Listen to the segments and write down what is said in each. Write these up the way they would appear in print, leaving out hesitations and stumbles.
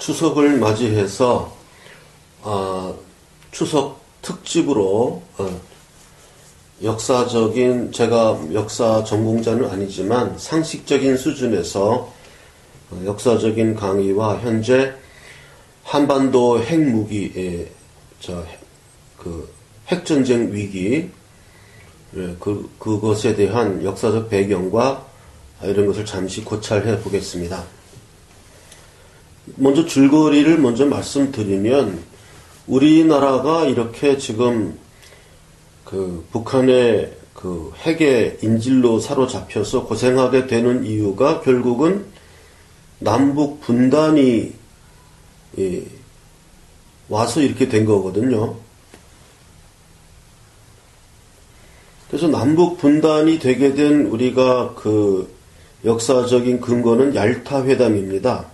추석을 맞이해서 추석 특집으로 역사적인, 제가 역사 전공자는 아니지만 상식적인 수준에서 역사적인 강의와 현재 한반도 핵무기, 핵전쟁 위기, 그것에 대한 역사적 배경과 이런 것을 잠시 고찰해 보겠습니다. 먼저 줄거리를 먼저 말씀드리면, 우리나라가 이렇게 지금 북한의 핵의 인질로 사로잡혀서 고생하게 되는 이유가 결국은 남북 분단이 와서 이렇게 된 거거든요. 그래서 남북 분단이 되게 된 우리가 역사적인 근거는 얄타 회담입니다.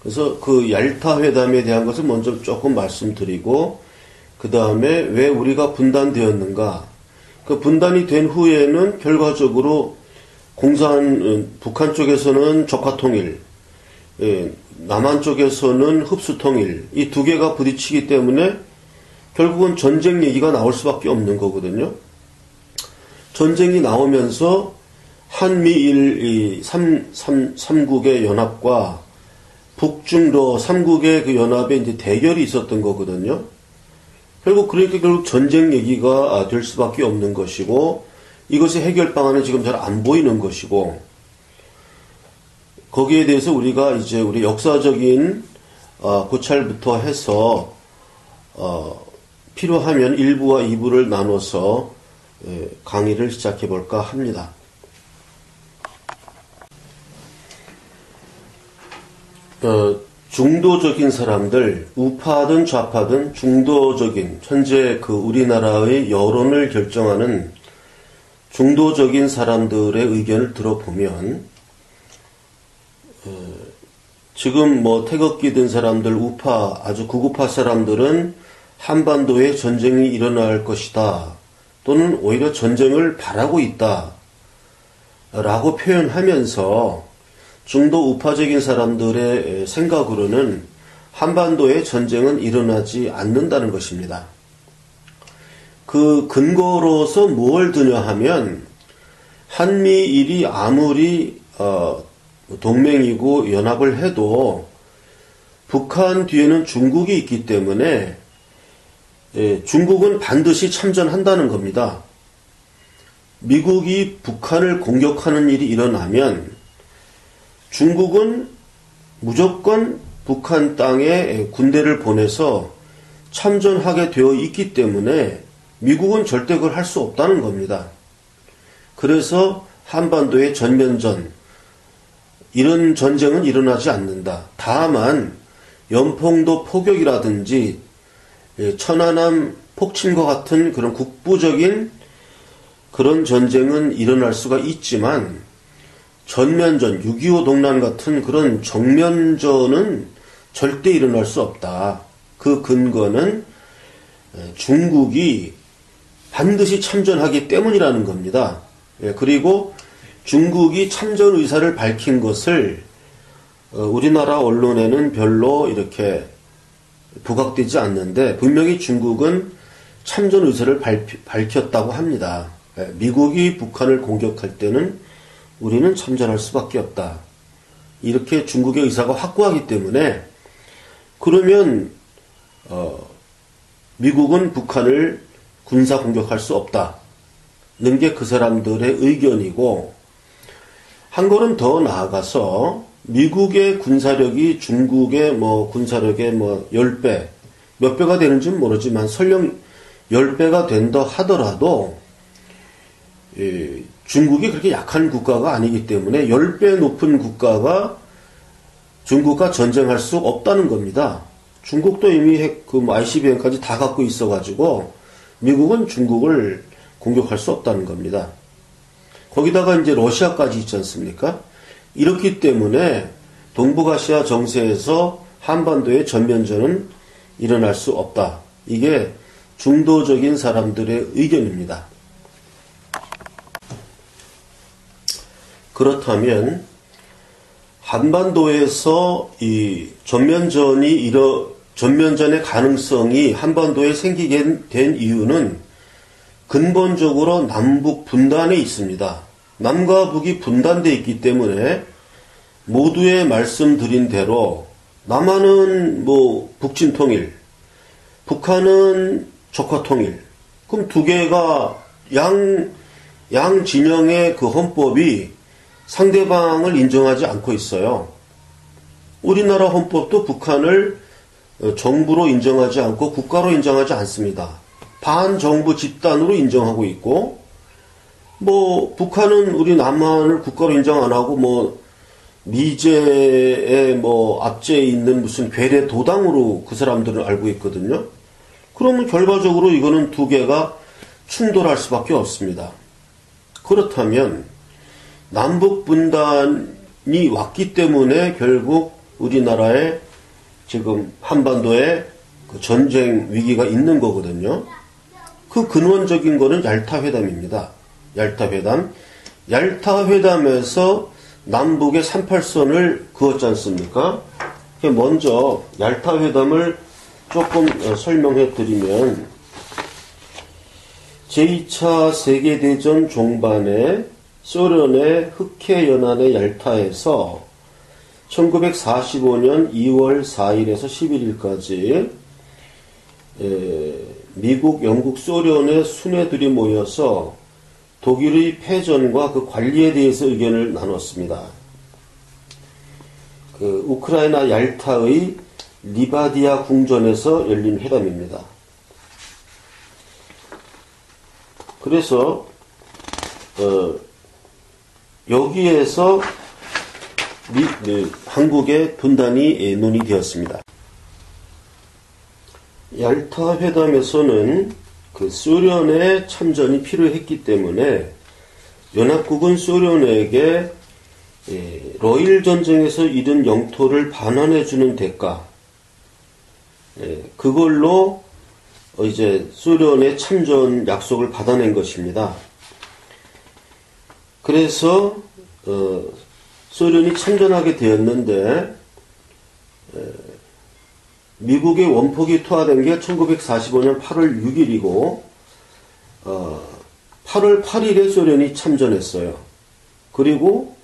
그래서 얄타 회담에 대한 것을 먼저 조금 말씀드리고, 그 다음에 왜 우리가 분단되었는가. 분단이 된 후에는 결과적으로 북한 쪽에서는 적화통일, 남한 쪽에서는 흡수통일, 이 두 개가 부딪히기 때문에 결국은 전쟁 얘기가 나올 수밖에 없는 거거든요. 전쟁이 나오면서 한미일 삼국의 연합과 북중러 삼국의 연합에 이제 대결이 있었던 거거든요. 결국 전쟁 얘기가 될 수밖에 없는 것이고, 이것의 해결 방안은 지금 잘 안 보이는 것이고, 거기에 대해서 우리가 이제 우리 역사적인 고찰부터 해서 필요하면 1부와 2부를 나눠서 강의를 시작해 볼까 합니다. 중도적인 사람들, 우파든 좌파든 중도적인, 현재 우리나라의 여론을 결정하는 중도적인 사람들의 의견을 들어보면, 지금 태극기 든 사람들, 우파, 아주 극우파 사람들은 한반도에 전쟁이 일어날 것이다, 또는 오히려 전쟁을 바라고 있다 라고 표현하면서, 중도 우파적인 사람들의 생각으로는 한반도에 전쟁은 일어나지 않는다는 것입니다. 그 근거로서 뭘 드냐 하면, 한미일이 아무리 동맹이고 연합을 해도 북한 뒤에는 중국이 있기 때문에 중국은 반드시 참전한다는 겁니다. 미국이 북한을 공격하는 일이 일어나면 중국은 무조건 북한 땅에 군대를 보내서 참전하게 되어 있기 때문에 미국은 절대 그걸 할 수 없다는 겁니다. 그래서 한반도의 전면전, 이런 전쟁은 일어나지 않는다. 다만 연평도 포격이라든지 천안함 폭침과 같은 그런 국부적인 그런 전쟁은 일어날 수가 있지만, 전면전, 6.25 동란 같은 그런 정면전은 절대 일어날 수 없다. 그 근거는 중국이 반드시 참전하기 때문이라는 겁니다. 그리고 중국이 참전 의사를 밝힌 것을 우리나라 언론에는 별로 이렇게 부각되지 않는데, 분명히 중국은 참전 의사를 밝혔다고 합니다. 미국이 북한을 공격할 때는 우리는 참전할 수밖에 없다. 이렇게 중국의 의사가 확고하기 때문에, 그러면 미국은 북한을 군사 공격할 수 없다는 게 그 사람들의 의견이고, 한 걸음 더 나아가서 미국의 군사력이 중국의 군사력의 10배, 몇 배가 되는지는 모르지만 설령 10배가 된다 하더라도 중국이 그렇게 약한 국가가 아니기 때문에 10배 높은 국가가 중국과 전쟁할 수 없다는 겁니다. 중국도 이미 ICBM까지 다 갖고 있어가지고 미국은 중국을 공격할 수 없다는 겁니다. 거기다가 이제 러시아까지 있지 않습니까? 이렇기 때문에 동북아시아 정세에서 한반도의 전면전은 일어날 수 없다. 이게 중도적인 사람들의 의견입니다. 그렇다면 한반도에서 이 전면전의 가능성이 한반도에 생기게 된 이유는 근본적으로 남북 분단에 있습니다. 남과 북이 분단되어 있기 때문에 모두의 말씀드린 대로 남한은 북진 통일, 북한은 적화 통일. 그럼 두 개가 양 진영의 그 헌법이 상대방을 인정하지 않고 있어요. 우리나라 헌법도 북한을 정부로 인정하지 않고 국가로 인정하지 않습니다. 반정부 집단으로 인정하고 있고, 북한은 우리 남한을 국가로 인정 안 하고, 미제의 압제에 있는 무슨 괴뢰 도당으로 그 사람들은 알고 있거든요. 그러면 결과적으로 이거는 두 개가 충돌할 수밖에 없습니다. 그렇다면 남북 분단이 왔기 때문에 결국 우리나라에 지금 한반도에 그 전쟁 위기가 있는 거거든요. 그 근원적인 거는 얄타회담입니다. 얄타회담에서 남북의 38선을 그었지 않습니까? 먼저 얄타회담을 조금 설명해 드리면, 제2차 세계대전 종반에 소련의 흑해연안의 얄타에서 1945년 2월 4일에서 11일까지 미국, 영국, 소련의 순회들이 모여서 독일의 패전과 그 관리에 대해서 의견을 나눴습니다. 그 우크라이나 얄타의 리바디아 궁전에서 열린 회담입니다. 그래서 여기에서 한국의 분단이 논의되었습니다. 얄타 회담에서는 그 소련의 참전이 필요했기 때문에 연합국은 소련에게 러일 전쟁에서 잃은 영토를 반환해주는 대가, 그걸로 이제 소련의 참전 약속을 받아낸 것입니다. 그래서 소련이 참전하게 되었는데, 미국의 원폭이 투하된 게 1945년 8월 6일이고 8월 8일에 소련이 참전했어요. 그리고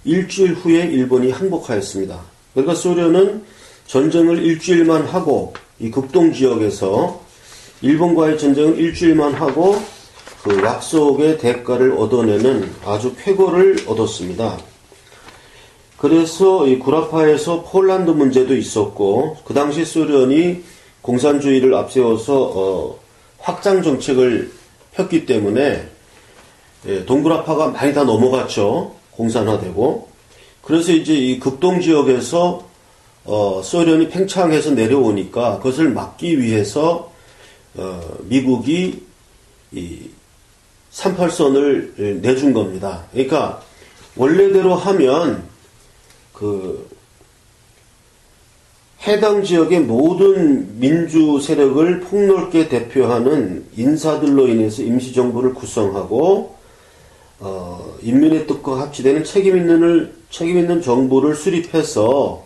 일주일 후에 일본이 항복하였습니다. 그러니까 소련은 전쟁을 일주일만 하고, 이 극동지역에서 일본과의 전쟁을 일주일만 하고 그 약속의 대가를 얻어내는 아주 쾌거를 얻었습니다. 그래서 이 구라파에서 폴란드 문제도 있었고, 그 당시 소련이 공산주의를 앞세워서 확장 정책을 폈기 때문에 동구라파가 많이 다 넘어갔죠. 공산화되고. 그래서 이제 이 극동 지역에서 소련이 팽창해서 내려오니까 그것을 막기 위해서 미국이 이 38선을 내준 겁니다. 그러니까 원래대로 하면 그 해당 지역의 모든 민주 세력을 폭넓게 대표하는 인사들로 인해서 임시정부를 구성하고 인민의 뜻과 합치되는 책임 있는 정부를 수립해서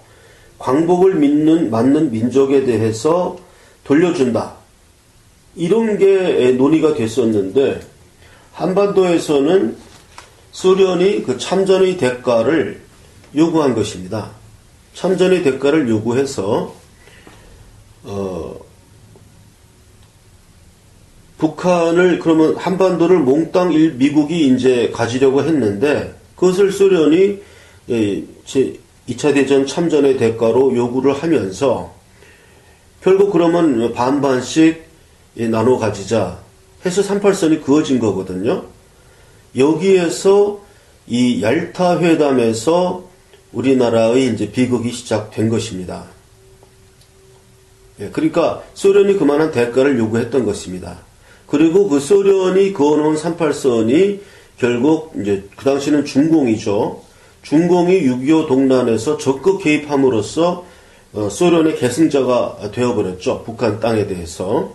광복을 맞는 민족에 대해서 돌려준다. 이런 게 논의가 됐었는데, 한반도에서는 소련이 그 참전의 대가를 요구한 것입니다. 참전의 대가를 요구해서 북한을, 그러면 한반도를 몽땅 미국이 이제 가지려고 했는데, 그것을 소련이 2차 대전 참전의 대가로 요구를 하면서 결국 그러면 반반씩 나눠 가지자 해서 38선이 그어진 거거든요. 여기에서 이 얄타 회담에서 우리나라의 이제 비극이 시작된 것입니다. 그러니까 소련이 그만한 대가를 요구했던 것입니다. 그리고 그 소련이 그어놓은 38선이 결국 이제 그 당시는 중공이죠. 중공이 6.25 동란에서 적극 개입함으로써 소련의 계승자가 되어버렸죠. 북한 땅에 대해서.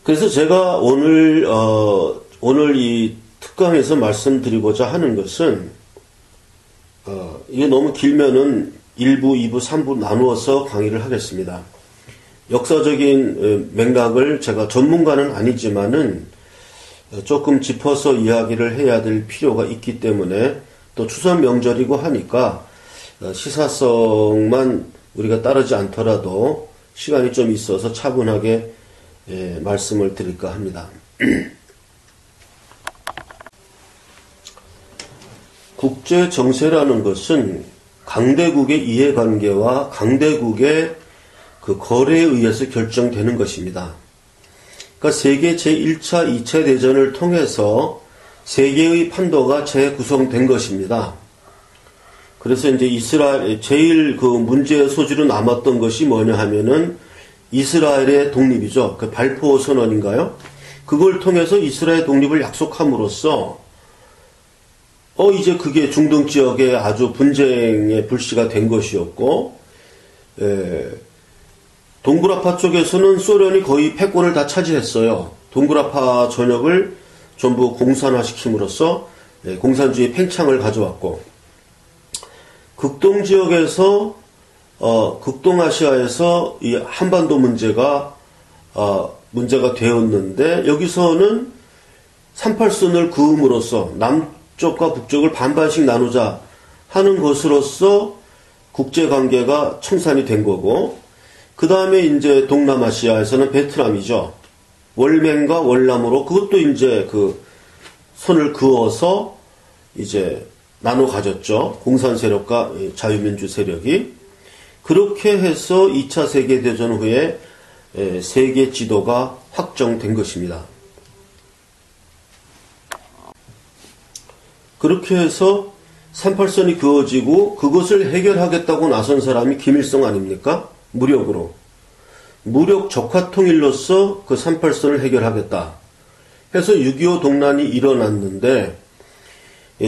그래서 제가 오늘 이 특강에서 말씀드리고자 하는 것은 이게 너무 길면은 1부, 2부, 3부 나누어서 강의를 하겠습니다. 역사적인 맥락을 제가 전문가는 아니지만은 조금 짚어서 이야기를 해야 될 필요가 있기 때문에 또 추석 명절이고 하니까 시사성만 우리가 따르지 않더라도 시간이 좀 있어서 차분하게 말씀을 드릴까 합니다. 국제 정세라는 것은 강대국의 이해관계와 강대국의 그 거래에 의해서 결정되는 것입니다. 그러니까 세계 제1차, 2차 대전을 통해서 세계의 판도가 재구성된 것입니다. 그래서 이제 이스라엘, 제일 그 문제의 소지로 남았던 것이 뭐냐 하면은 이스라엘의 독립이죠. 그 발포 선언인가요? 그걸 통해서 이스라엘 독립을 약속함으로써 이제 그게 중동 지역에 아주 분쟁의 불씨가 된 것이었고, 동굴아파 쪽에서는 소련이 거의 패권을 다 차지했어요. 동굴아파 전역을 전부 공산화시킴으로써 공산주의 팽창을 가져왔고, 극동 지역에서 극동아시아에서 이 한반도 문제가 되었는데, 여기서는 38선을 그음으로써 남쪽과 북쪽을 반반씩 나누자 하는 것으로서 국제관계가 청산이 된 거고, 그 다음에 이제 동남아시아에서는 베트남이죠. 월맹과 월남으로 그것도 이제 그 선을 그어서 이제 나눠 가졌죠. 공산 세력과 자유민주 세력이. 그렇게 해서 2차 세계대전 후에 세계 지도가 확정된 것입니다. 그렇게 해서 38선이 그어지고 그것을 해결하겠다고 나선 사람이 김일성 아닙니까? 무력으로. 무력 적화통일로서 그 38선을 해결하겠다 해서 6.25 동란이 일어났는데,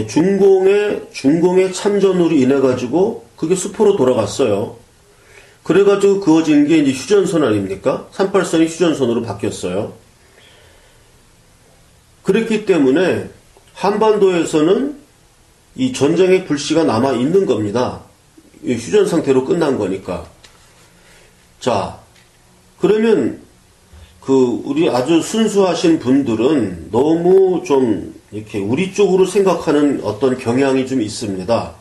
중공의 참전으로 인해가지고 그게 수포로 돌아갔어요. 그래가지고 그어진 게 이제 휴전선 아닙니까? 38선이 휴전선으로 바뀌었어요. 그랬기 때문에 한반도에서는 이 전쟁의 불씨가 남아 있는 겁니다. 휴전 상태로 끝난 거니까. 자, 그러면 우리 아주 순수하신 분들은 너무 좀 이렇게 우리 쪽으로 생각하는 어떤 경향이 좀 있습니다.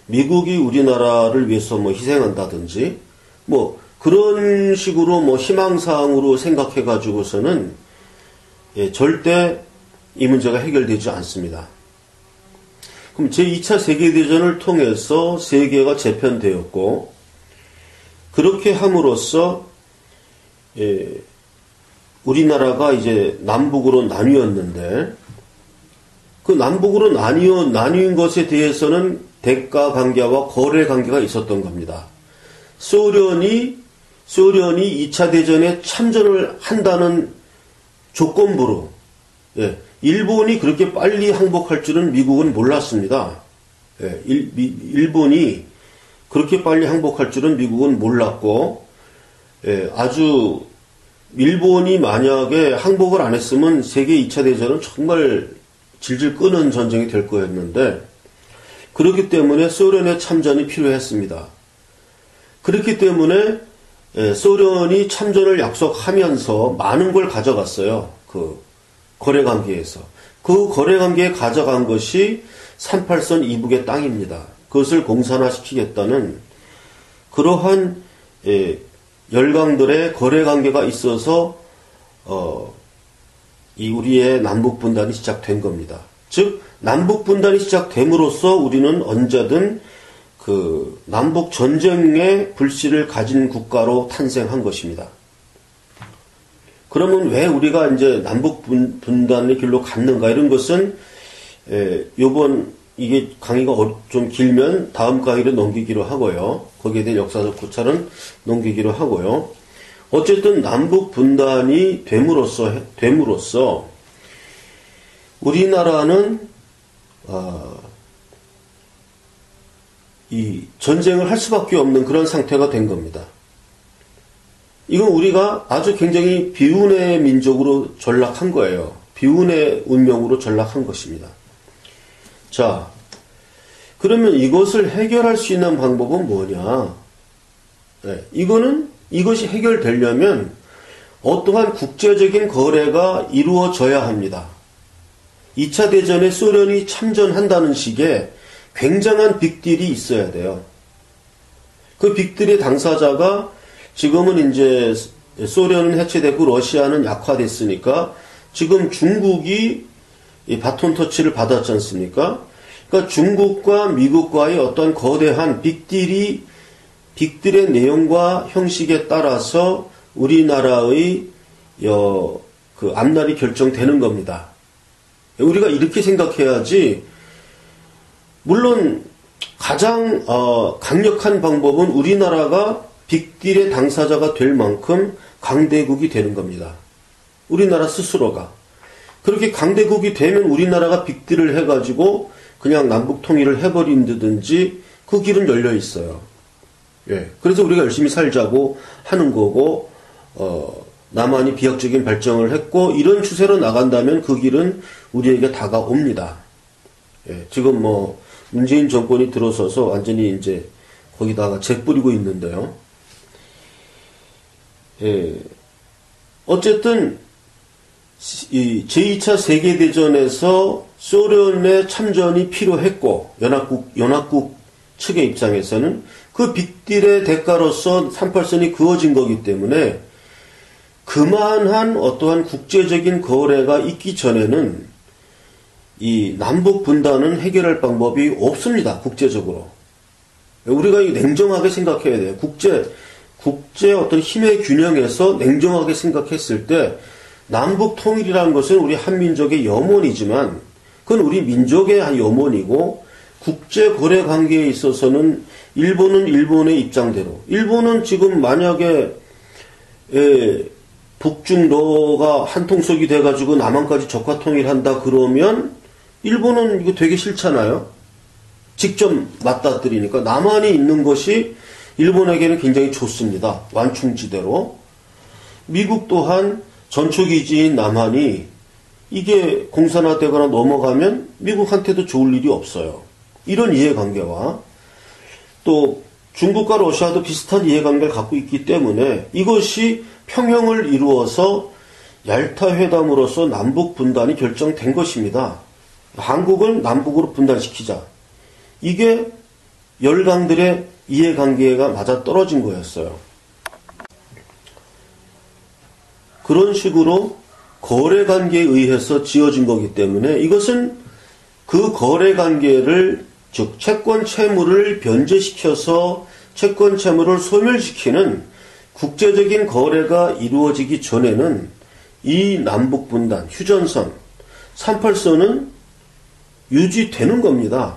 미국이 우리나라를 위해서 뭐 희생한다든지 뭐 그런 식으로 뭐 희망사항으로 생각해 가지고서는 절대 이 문제가 해결되지 않습니다. 그럼 제2차 세계대전을 통해서 세계가 재편되었고, 그렇게 함으로써 우리나라가 이제 남북으로 나뉘었는데, 그 남북으로 나뉘은 것에 대해서는 대가 관계와 거래 관계가 있었던 겁니다. 소련이 2차 대전에 참전을 한다는 조건부로, 일본이 그렇게 빨리 항복할 줄은 미국은 몰랐습니다. 일본이 그렇게 빨리 항복할 줄은 미국은 몰랐고, 아주 일본이 만약에 항복을 안 했으면 세계 2차 대전은 정말 질질 끄는 전쟁이 될 거였는데, 그렇기 때문에 소련의 참전이 필요했습니다. 그렇기 때문에 소련이 참전을 약속하면서 많은 걸 가져갔어요. 그 거래관계에서. 그 거래관계에 가져간 것이 38선 이북의 땅입니다. 그것을 공산화시키겠다는 그러한 열강들의 거래관계가 있어서 이 우리의 남북분단이 시작된 겁니다. 즉 남북분단이 시작됨으로써 우리는 언제든 그 남북전쟁의 불씨를 가진 국가로 탄생한 것입니다. 그러면 왜 우리가 이제 남북분단의 길로 갔는가? 이런 것은 이게 강의가 좀 길면 다음 강의로 넘기기로 하고요. 거기에 대한 역사적 고찰은 넘기기로 하고요. 어쨌든 남북 분단이 됨으로써 우리나라는 이 전쟁을 할 수밖에 없는 그런 상태가 된 겁니다. 이건 우리가 아주 굉장히 비운의 민족으로 전락한 거예요. 비운의 운명으로 전락한 것입니다. 자, 그러면 이것을 해결할 수 있는 방법은 뭐냐? 네, 이것이 해결되려면 어떠한 국제적인 거래가 이루어져야 합니다. 2차 대전에 소련이 참전한다는 식의 굉장한 빅딜이 있어야 돼요. 그 빅딜의 당사자가 지금은 이제 소련은 해체되고 러시아는 약화됐으니까 지금 중국이 이 바톤 터치를 받았지 않습니까? 그러니까 중국과 미국과의 어떤 거대한 빅딜의 내용과 형식에 따라서 우리나라의 그 앞날이 결정되는 겁니다. 우리가 이렇게 생각해야지. 물론 가장 강력한 방법은 우리나라가 빅딜의 당사자가 될 만큼 강대국이 되는 겁니다. 우리나라 스스로가. 그렇게 강대국이 되면 우리나라가 빅딜을 해가지고 그냥 남북 통일을 해버린다든지 그 길은 열려 있어요. 예. 그래서 우리가 열심히 살자고 하는 거고, 남한이 비약적인 발전을 했고, 이런 추세로 나간다면 그 길은 우리에게 다가옵니다. 예. 지금 문재인 정권이 들어서서 완전히 이제 거기다가 재 뿌리고 있는데요. 예. 어쨌든, 이 제2차 세계대전에서 소련의 참전이 필요했고, 연합국 측의 입장에서는 그 빅딜의 대가로서 38선이 그어진 거기 때문에 그만한 어떠한 국제적인 거래가 있기 전에는 이 남북 분단은 해결할 방법이 없습니다. 국제적으로. 우리가 냉정하게 생각해야 돼요. 국제 어떤 힘의 균형에서 냉정하게 생각했을 때 남북 통일이라는 것은 우리 한민족의 염원이지만 그건 우리 민족의 한 염원이고 국제 거래 관계에 있어서는 일본은 일본의 입장대로 일본은 지금 만약에 북중러가 한통속이 돼가지고 남한까지 적화 통일한다 그러면 일본은 이거 되게 싫잖아요. 직접 맞닥뜨리니까 남한이 있는 것이 일본에게는 굉장히 좋습니다. 완충지대로. 미국 또한 전초기지인 남한이 이게 공산화되거나 넘어가면 미국한테도 좋을 일이 없어요. 이런 이해관계와 또 중국과 러시아도 비슷한 이해관계를 갖고 있기 때문에 이것이 평형을 이루어서 얄타 회담으로서 남북 분단이 결정된 것입니다. 한국을 남북으로 분단시키자. 이게 열강들의 이해관계가 맞아떨어진 거였어요. 그런 식으로 거래관계에 의해서 지어진 거기 때문에 이것은 그 거래관계를 즉 채권 채무를 변제시켜서 채권 채무를 소멸시키는 국제적인 거래가 이루어지기 전에는 이 남북분단, 휴전선, 38선은 유지되는 겁니다.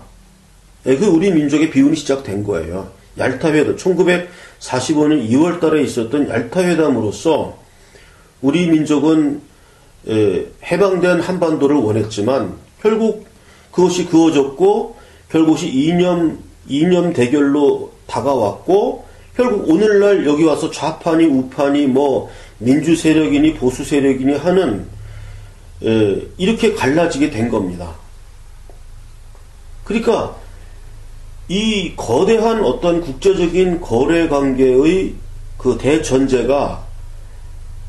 그 우리 민족의 비운이 시작된 거예요. 얄타회담, 1945년 2월 달에 있었던 얄타회담으로써 우리 민족은 해방된 한반도를 원했지만 결국 그것이 그어졌고 결국 2년 대결로 다가왔고 결국 오늘날 여기 와서 좌파니 우파니 민주 세력이니 보수 세력이니 하는 이렇게 갈라지게 된 겁니다. 그러니까 이 거대한 어떤 국제적인 거래 관계의 그 대전제가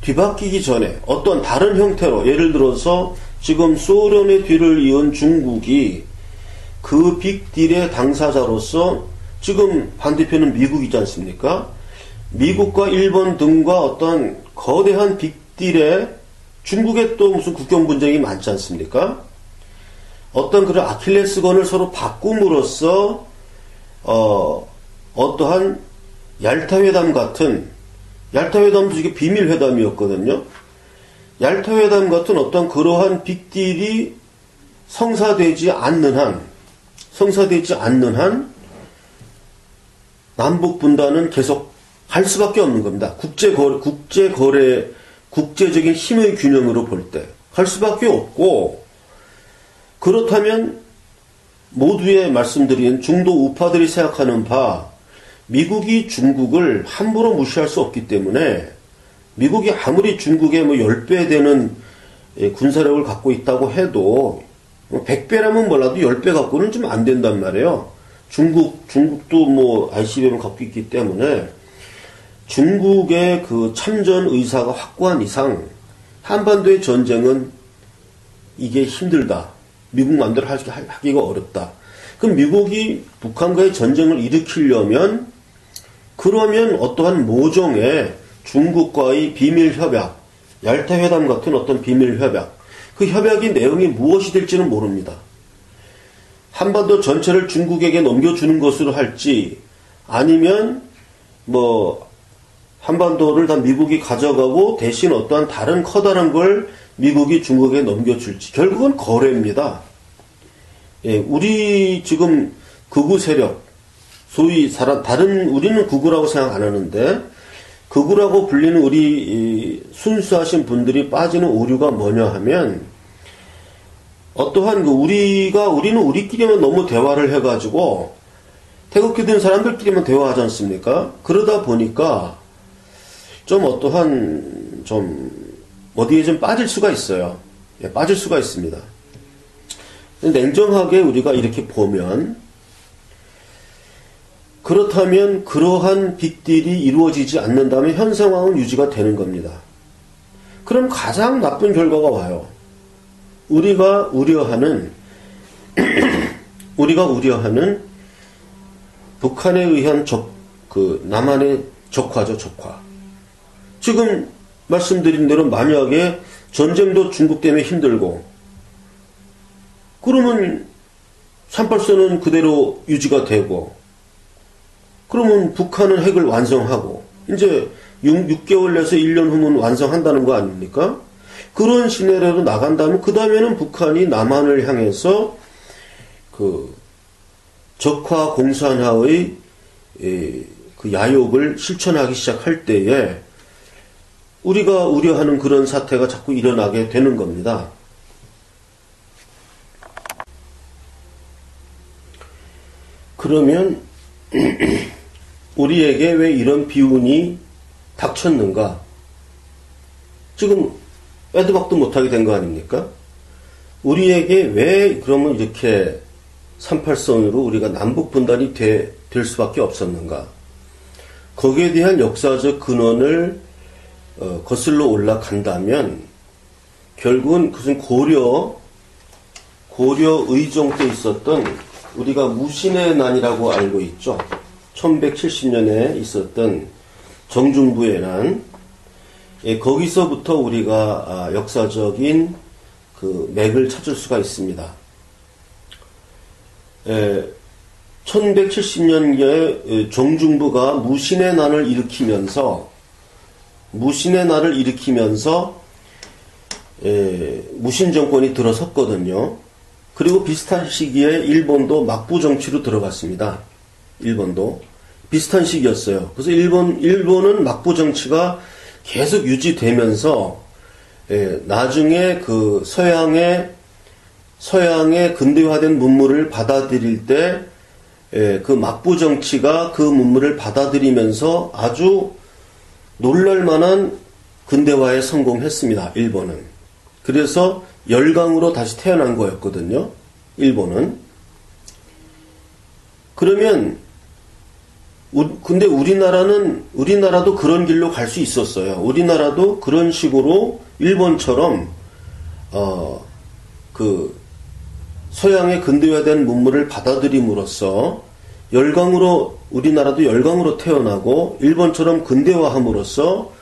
뒤바뀌기 전에 어떤 다른 형태로 예를 들어서 지금 소련의 뒤를 이은 중국이 그 빅딜의 당사자로서 지금 반대편은 미국이지 않습니까? 미국과 일본 등과 어떤 거대한 빅딜에 중국에 또 무슨 국경 분쟁이 많지 않습니까? 어떤 그런 아킬레스건을 서로 바꿈으로써 어떠한 얄타회담 같은 얄타회담도 이게 비밀회담이었거든요. 얄타회담 같은 어떤 그러한 빅딜이 성사되지 않는 한 남북 분단은 계속 할 수밖에 없는 겁니다. 국제적인 힘의 균형으로 볼 때 할 수밖에 없고 그렇다면 모두의 말씀드린 중도 우파들이 생각하는 바 미국이 중국을 함부로 무시할 수 없기 때문에 미국이 아무리 중국의 10배 되는 군사력을 갖고 있다고 해도 100배라면 몰라도 10배 갖고는 좀 안 된단 말이에요. 중국도 뭐 ICBM을 갖고 있기 때문에 중국의 그 참전 의사가 확고한 이상 한반도의 전쟁은 이게 힘들다. 미국 마음대로 하기가 어렵다. 그럼 미국이 북한과의 전쟁을 일으키려면 그러면 어떠한 모종의 중국과의 비밀 협약, 얄타 회담 같은 어떤 비밀 협약, 그 협약의 내용이 무엇이 될지는 모릅니다. 한반도 전체를 중국에게 넘겨주는 것으로 할지 아니면 뭐 한반도를 다 미국이 가져가고 대신 어떠한 다른 커다란 걸 미국이 중국에 넘겨줄지 결국은 거래입니다. 예, 우리 지금 극우 세력 소위 다른 우리는 극우라고 생각 안 하는데 극우라고 불리는 우리 순수하신 분들이 빠지는 오류가 뭐냐 하면 어떠한 우리는 우리끼리만 너무 대화를 해가지고 태극기 든 사람들끼리만 대화하지 않습니까? 그러다 보니까 좀 어떠한 어디에 좀 빠질 수가 있어요. 예, 빠질 수가 있습니다. 냉정하게 우리가 이렇게 보면 그렇다면 그러한 빅딜이 이루어지지 않는다면 현 상황은 유지가 되는 겁니다. 그럼 가장 나쁜 결과가 와요. 우리가 우려하는 북한에 의한 남한의 적화죠, 적화. 지금 말씀드린 대로 만약에 전쟁도 중국 때문에 힘들고 그러면 38선은 그대로 유지가 되고 그러면 북한은 핵을 완성하고 이제 6개월 내서 1년 후면 완성한다는 거 아닙니까? 그런 시나리오로 나간다면 그 다음에는 북한이 남한을 향해서 그 적화 공산화의 그 야욕을 실천하기 시작할 때에 우리가 우려하는 그런 사태가 자꾸 일어나게 되는 겁니다. 그러면 우리에게 왜 이런 비운이 닥쳤는가? 지금 빼도 박도 못하게 된 거 아닙니까? 우리에게 왜 그러면 이렇게 38선으로 우리가 남북 분단이 될 수밖에 없었는가? 거기에 대한 역사적 근원을 거슬러 올라간다면 결국은 그것은 고려 의종 때 있었던 우리가 무신의 난이라고 알고 있죠. 1170년에 있었던 정중부의 난, 거기서부터 우리가 역사적인 그 맥을 찾을 수가 있습니다. 1170년에 정중부가 무신의 난을 일으키면서 무신 정권이 들어섰거든요. 그리고 비슷한 시기에 일본도 막부 정치로 들어갔습니다. 일본도 비슷한 시기였어요. 그래서 일본은 막부 정치가 계속 유지되면서 나중에 그 서양의 근대화된 문물을 받아들일 때 그 막부 정치가 그 문물을 받아들이면서 아주 놀랄만한 근대화에 성공했습니다. 일본은. 그래서 열강으로 다시 태어난 거였거든요. 일본은. 그러면 근데 우리나라도 그런 길로 갈 수 있었어요. 우리나라도 그런 식으로 일본처럼 그 서양의 근대화된 문물을 받아들임으로써 우리나라도 열강으로 태어나고 일본처럼 근대화함으로써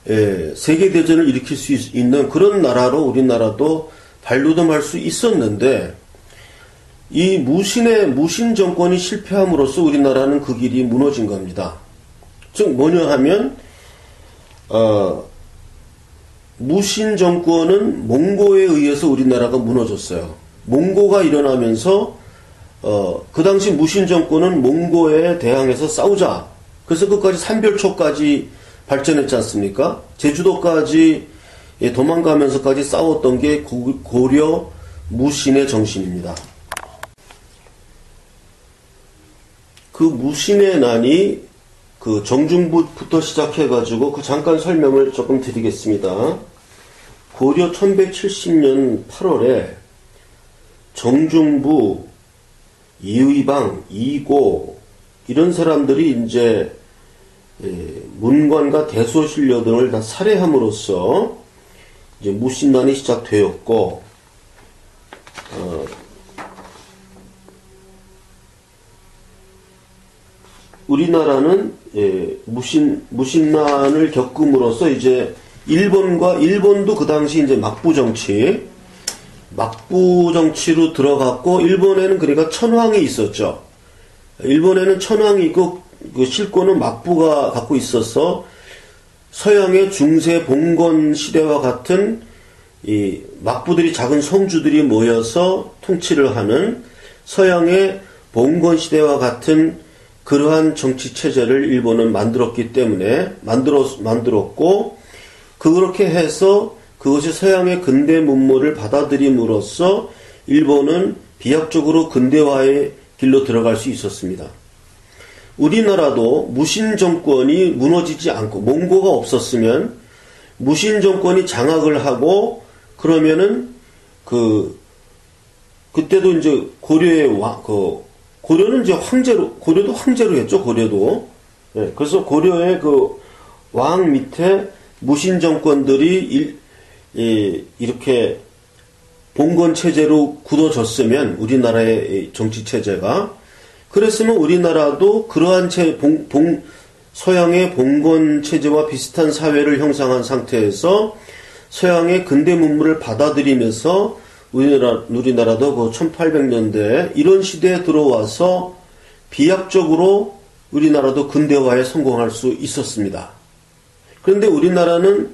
세계대전을 일으킬 수 있는 그런 나라로 우리나라도 발돋움할 수 있었는데 이 무신 정권이 실패함으로써 우리나라는 그 길이 무너진 겁니다. 즉 뭐냐 하면 무신 정권은 몽고에 의해서 우리나라가 무너졌어요. 몽고가 일어나면서 그 당시 무신 정권은 몽고에 대항해서 싸우자. 그래서 끝까지 삼별초까지 발전했지 않습니까? 제주도까지 도망가면서까지 싸웠던 게 고려 무신의 정신입니다. 그 무신의 난이 그 정중부부터 시작해가지고 그 잠깐 설명을 조금 드리겠습니다. 고려 1170년 8월에 정중부 이의방, 이고 이런 사람들이 이제 문관과 대소신료 등을 다 살해함으로써 이제 무신난이 시작되었고, 우리나라는 무신난을 겪음으로써 이제 일본도 그 당시 이제 막부 정치로 들어갔고, 일본에는 그러니까 천황이 있었죠. 일본에는 천황이 있고 그 실권은 막부가 갖고 있어서 서양의 중세 봉건 시대와 같은 이 막부들이 작은 성주들이 모여서 통치를 하는 서양의 봉건 시대와 같은 그러한 정치 체제를 일본은 만들었기 때문에 만들었고, 그렇게 해서 그것이 서양의 근대 문물을 받아들임으로써 일본은 비약적으로 근대화의 길로 들어갈 수 있었습니다. 우리나라도 무신 정권이 무너지지 않고 몽고가 없었으면 무신 정권이 장악을 하고 그러면은 그때도 이제 고려는 이제 고려도 황제로 했죠. 고려도. 예, 그래서 고려의 그 왕 밑에 무신 정권들이 이렇게 봉건 체제로 굳어졌으면 우리나라의 정치 체제가 그랬으면 우리나라도 그러한 서양의 봉건 체제와 비슷한 사회를 형성한 상태에서 서양의 근대 문물을 받아들이면서 우리나라도 그 1800년대에 이런 시대에 들어와서 비약적으로 우리나라도 근대화에 성공할 수 있었습니다. 그런데 우리나라는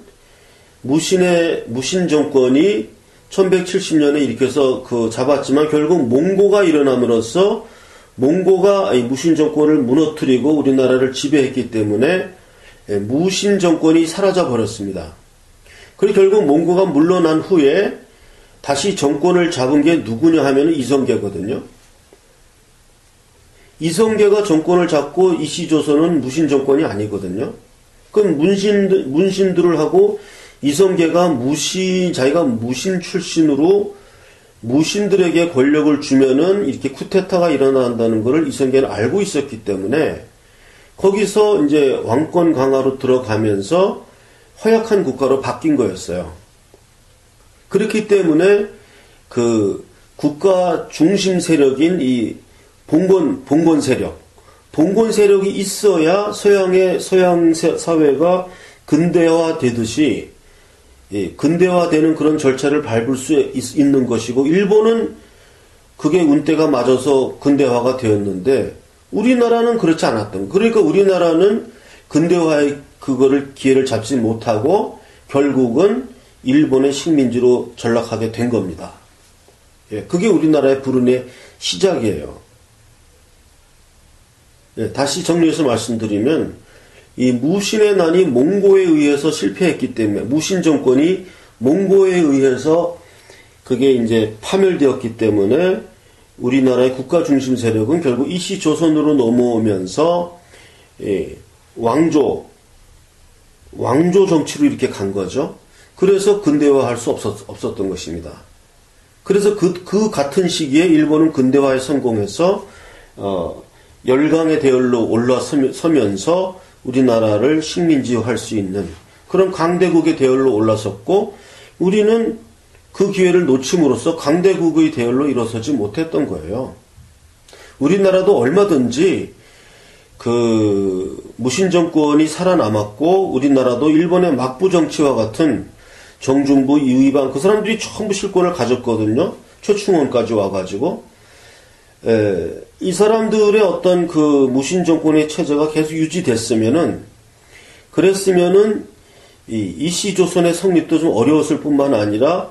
무신 정권이 1170년에 이렇게 해서 잡았지만 결국 몽고가 일어남으로써 몽고가 무신 정권을 무너뜨리고 우리나라를 지배했기 때문에 무신 정권이 사라져 버렸습니다. 그리고 결국 몽고가 물러난 후에 다시 정권을 잡은 게 누구냐 하면 이성계거든요. 이성계가 정권을 잡고 이시조선은 무신 정권이 아니거든요. 그럼 문신들을 하고 이성계가 자기가 무신 출신으로 무신들에게 권력을 주면은 이렇게 쿠데타가 일어난다는 것을 이성계는 알고 있었기 때문에 거기서 이제 왕권 강화로 들어가면서 허약한 국가로 바뀐 거였어요. 그렇기 때문에 그 국가 중심 세력인 이 봉건 세력이 있어야 서양 사회가 근대화되듯이 근대화되는 그런 절차를 밟을 수 있는 것이고, 일본은 그게 운때가 맞아서 근대화가 되었는데 우리나라는 그렇지 않았던. 그러니까 우리나라는 근대화의 그거를 기회를 잡지 못하고 결국은 일본의 식민지로 전락하게 된 겁니다. 예, 그게 우리나라의 불운의 시작이에요. 예, 다시 정리해서 말씀드리면 이 무신의 난이 몽고에 의해서 실패했기 때문에 무신 정권이 몽고에 의해서 그게 이제 파멸되었기 때문에 우리나라의 국가 중심 세력은 결국 이시조선으로 넘어오면서 왕조 정치로 이렇게 간 거죠. 그래서 근대화할 수 없었던 것입니다. 그래서 그 같은 시기에 일본은 근대화에 성공해서 열강의 대열로 올라서면서 우리나라를 식민지화할 수 있는 그런 강대국의 대열로 올라섰고, 우리는 그 기회를 놓침으로써 강대국의 대열로 일어서지 못했던 거예요. 우리나라도 얼마든지 그 무신 정권이 살아남았고 우리나라도 일본의 막부 정치와 같은 정중부, 이의방 그 사람들이 전부 실권을 가졌거든요. 최충원까지 와가지고 이 사람들의 어떤 그 무신 정권의 체제가 계속 유지됐으면은 그랬으면은 이 이시조선의 성립도 좀 어려웠을 뿐만 아니라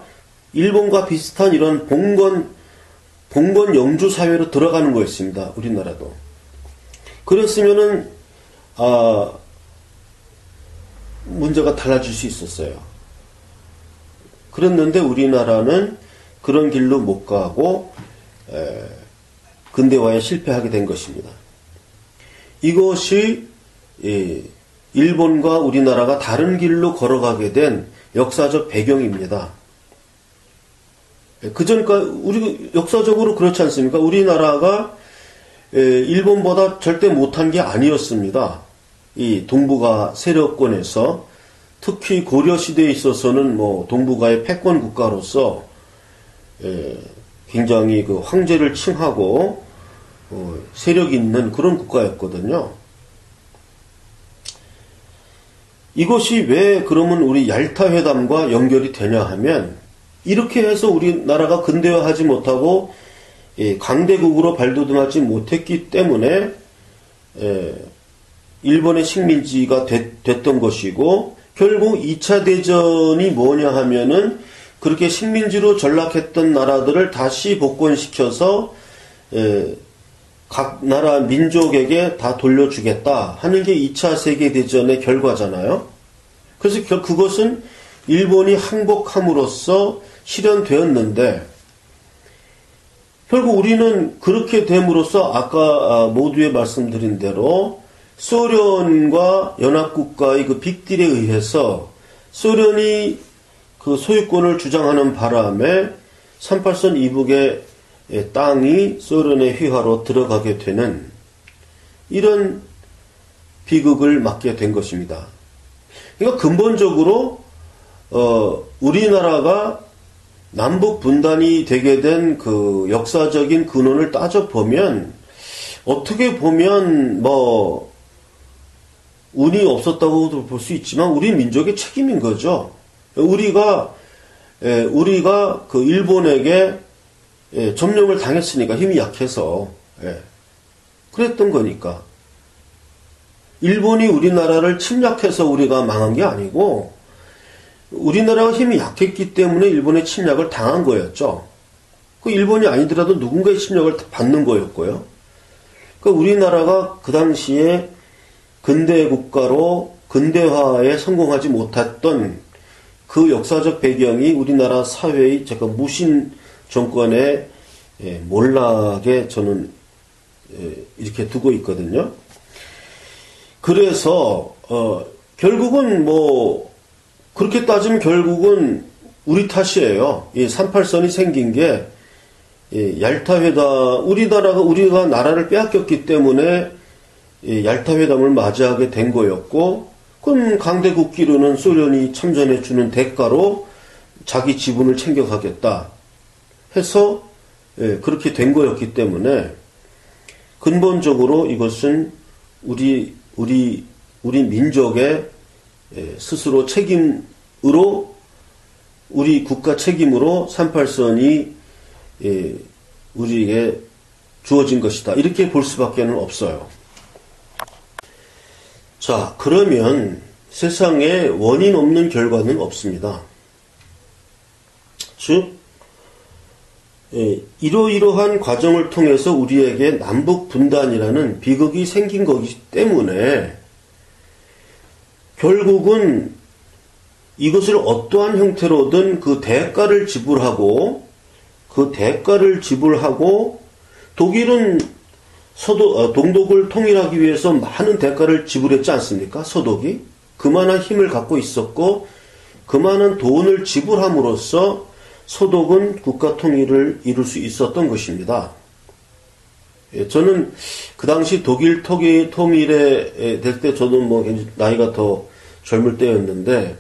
일본과 비슷한 이런 봉건 영주 사회로 들어가는 거였습니다. 우리나라도. 그랬으면은 문제가 달라질 수 있었어요. 그랬는데 우리나라는 그런 길로 못 가고 근대화에 실패하게 된 것입니다. 이것이 일본과 우리나라가 다른 길로 걸어가게 된 역사적 배경입니다. 그전까 우리 역사적으로 그렇지 않습니까? 우리나라가 일본보다 절대 못한 게 아니었습니다. 이 동북아 세력권에서 특히 고려 시대에 있어서는 뭐 동북아의 패권 국가로서 굉장히 그 황제를 칭하고 세력 있는 그런 국가였거든요. 이것이 왜 그러면 우리 얄타 회담과 연결이 되냐 하면 이렇게 해서 우리나라가 근대화하지 못하고 강대국으로 발돋움하지 못했기 때문에 일본의 식민지가 됐던 것이고 결국 2차 대전이 뭐냐 하면은 그렇게 식민지로 전락했던 나라들을 다시 복권시켜서 각 나라 민족에게 다 돌려주겠다 하는 게 2차 세계대전의 결과잖아요. 그래서 그것은 일본이 항복함으로써 실현되었는데 결국 우리는 그렇게 됨으로써 아까 모두에 말씀드린 대로 소련과 연합국가의 그 빅딜에 의해서 소련이 그 소유권을 주장하는 바람에 38선 이북의 땅이 소련의 휘하로 들어가게 되는 이런 비극을 맞게 된 것입니다. 그러니까 근본적으로 우리나라가 남북 분단이 되게 된 그 역사적인 근원을 따져보면 어떻게 보면 뭐 운이 없었다고도 볼 수 있지만 우리 민족의 책임인 거죠. 우리가 그 일본에게 점령을 당했으니까 힘이 약해서 그랬던 거니까 일본이 우리나라를 침략해서 우리가 망한 게 아니고 우리나라가 힘이 약했기 때문에 일본의 침략을 당한 거였죠. 그 일본이 아니더라도 누군가의 침략을 받는 거였고요. 그러니까 우리나라가 그 당시에 근대 국가로 근대화에 성공하지 못했던 그 역사적 배경이 우리나라 사회의 잠깐 무신 정권의 몰락에 저는 이렇게 두고 있거든요. 그래서 결국은 뭐 그렇게 따지면 결국은 우리 탓이에요. 이 38선이 생긴 게 얄타 회담 우리가 나라를 빼앗겼기 때문에 얄타 회담을 맞이하게 된 거였고 그럼 강대국기로는 소련이 참전해 주는 대가로 자기 지분을 챙겨가겠다 해서 그렇게 된 거였기 때문에 근본적으로 이것은 우리 민족의 스스로 책임으로 우리 국가 책임으로 38선이 우리에게 주어진 것이다. 이렇게 볼 수밖에 없어요. 자, 그러면 세상에 원인 없는 결과는 없습니다. 즉 이러이러한 과정을 통해서 우리에게 남북 분단이라는 비극이 생긴 거기 때문에 결국은 이것을 어떠한 형태로든 그 대가를 지불하고 독일은 동독을 통일하기 위해서 많은 대가를 지불했지 않습니까? 서독이 그만한 힘을 갖고 있었고 그만한 돈을 지불함으로써 서독은 국가 통일을 이룰 수 있었던 것입니다. 저는 그 당시 독일 통일에 될 때 저도 뭐 나이가 더 젊을 때였는데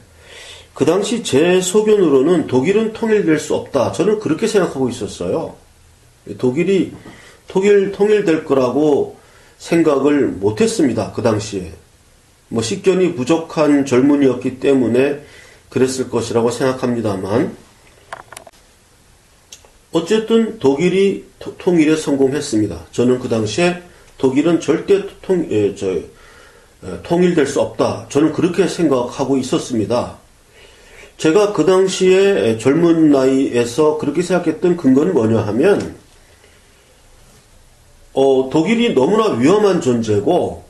그 당시 제 소견으로는 독일은 통일될 수 없다. 저는 그렇게 생각하고 있었어요. 독일 통일될 거라고 생각을 못했습니다. 그 당시에. 뭐 식견이 부족한 젊은이였기 때문에 그랬을 것이라고 생각합니다만 어쨌든 독일이 통일에 성공했습니다. 저는 그 당시에 독일은 절대 통일될 수 없다. 저는 그렇게 생각하고 있었습니다. 제가 그 당시에 젊은 나이에서 그렇게 생각했던 근거는 뭐냐 하면 독일이 너무나 위험한 존재고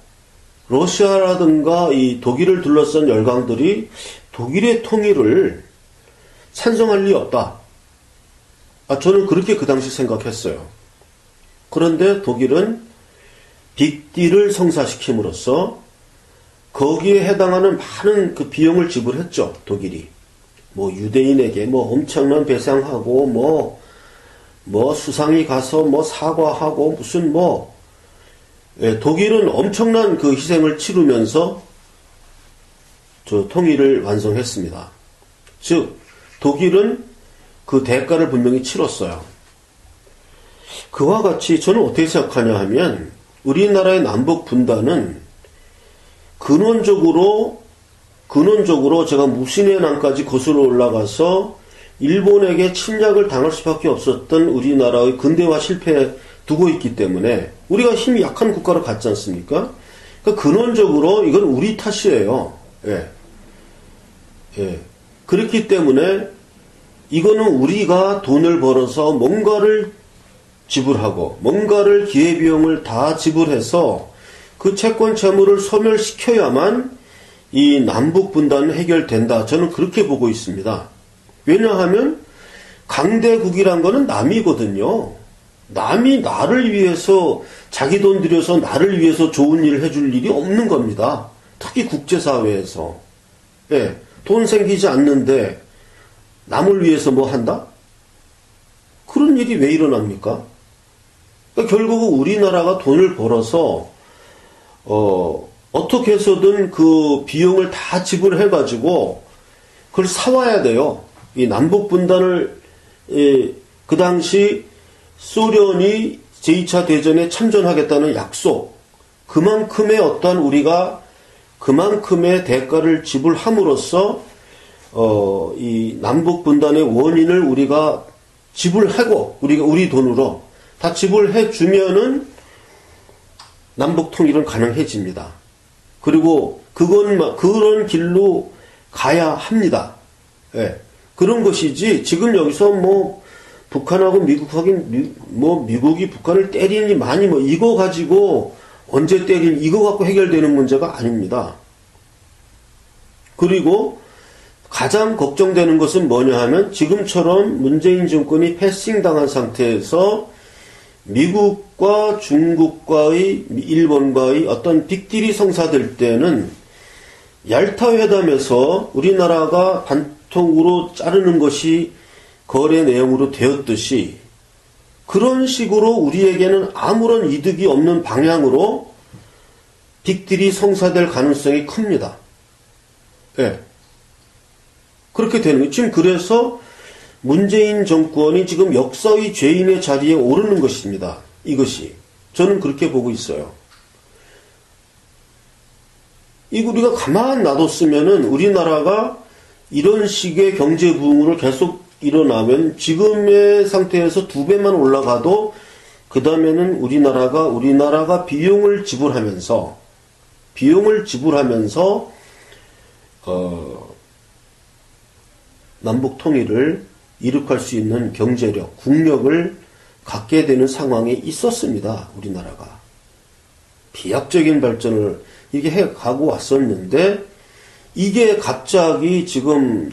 러시아라든가 이 독일을 둘러싼 열강들이 독일의 통일을 찬성할 리 없다. 저는 그렇게 그 당시 생각했어요. 그런데 독일은 빅딜을 성사시킴으로써 거기에 해당하는 많은 그 비용을 지불했죠. 독일이. 뭐 유대인에게 뭐 엄청난 배상하고 뭐 수상이 가서 뭐 사과하고 무슨 뭐 독일은 엄청난 그 희생을 치르면서 통일을 완성했습니다. 즉, 독일은 그 대가를 분명히 치렀어요. 그와 같이 저는 어떻게 생각하냐 하면, 우리나라의 남북 분단은 근원적으로 제가 무신의 난까지 거슬러 올라가서 일본에게 침략을 당할 수밖에 없었던 우리나라의 근대화 실패에 두고 있기 때문에 우리가 힘이 약한 국가로 갔지 않습니까? 그러니까 근원적으로 이건 우리 탓이에요. 그렇기 때문에 이거는 우리가 돈을 벌어서 뭔가를 지불하고 뭔가를 기회비용을 다 지불해서 그 채권 채무를 소멸시켜야만 이 남북 분단은 해결된다. 저는 그렇게 보고 있습니다. 왜냐하면 강대국이란 거는 남이거든요. 남이 나를 위해서 자기 돈 들여서 나를 위해서 좋은 일을 해줄 일이 없는 겁니다. 특히 국제사회에서. 돈 생기지 않는데 남을 위해서 뭐 한다? 그런 일이 왜 일어납니까? 그러니까 결국은 우리나라가 돈을 벌어서 어떻게 해서든 그 비용을 다 지불해가지고 그걸 사와야 돼요. 이 남북 분단을 그 당시 소련이 제2차 대전에 참전하겠다는 약속, 그만큼의 우리가 그만큼의 대가를 지불함으로써 이 남북 분단의 원인을 우리가 지불하고 우리 돈으로 다 지불해 주면은 남북 통일은 가능해집니다. 그리고 그런 길로 가야 합니다. 그런 것이지 지금 여기서 뭐 북한하고 미국이 북한을 때리니 많이 이거 가지고 언제 때린 이거 갖고 해결되는 문제가 아닙니다. 그리고 가장 걱정되는 것은 뭐냐 하면 지금처럼 문재인 정권이 패싱당한 상태에서 미국과 중국과의 일본과의 어떤 빅딜이 성사될 때는 얄타 회담에서 우리나라가 반통으로 자르는 것이 거래 내용으로 되었듯이 그런 식으로 우리에게는 아무런 이득이 없는 방향으로 빅딜이 성사될 가능성이 큽니다. 그렇게 되는 거예요. 지금 그래서 문재인 정권이 지금 역사의 죄인의 자리에 오르는 것입니다. 이것이. 저는 그렇게 보고 있어요. 이거 우리가 가만 놔뒀으면은 우리나라가 이런 식의 경제 부흥을 계속 일어나면 지금의 상태에서 2배만 올라가도 그 다음에는 우리나라가 비용을 지불하면서 남북 통일을 이룩할 수 있는 경제력, 국력을 갖게 되는 상황에 있었습니다. 우리나라가. 비약적인 발전을 이렇게 해가고 왔었는데 이게 갑자기 지금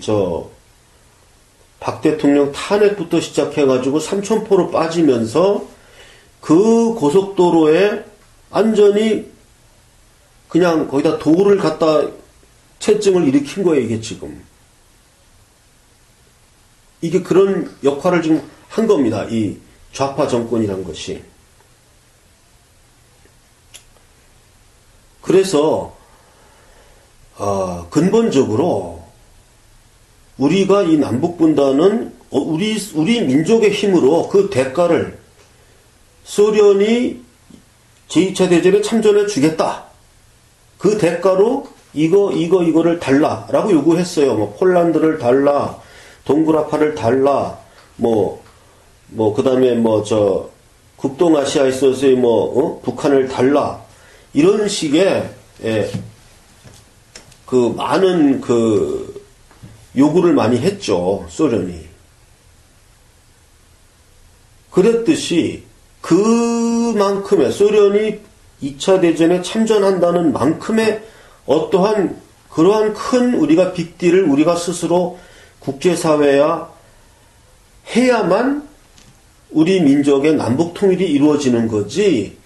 박 대통령 탄핵부터 시작해가지고 삼천포로 빠지면서 그 고속도로에 완전히 그냥 거기다 돌을 갖다 채증을 일으킨 거예요. 이게 지금. 이게 그런 역할을 지금 한 겁니다. 이 좌파 정권이란 것이. 그래서 근본적으로 우리가 이 남북분단은 우리 민족의 힘으로 그 대가를 소련이 제2차 대전에 참전해 주겠다. 그 대가로 이거를 달라라고 요구했어요. 뭐 폴란드를 달라, 동굴아파를 달라, 그 다음에 극동아시아에 있어서의 북한을 달라. 이런 식의, 많은 요구를 많이 했죠. 소련이. 그랬듯이 그만큼의 소련이 2차 대전에 참전한다는 만큼의 어떠한 그러한 큰 우리가 빅딜을 우리가 스스로 국제사회야 해야만 우리 민족의 남북 통일이 이루어지는 거지.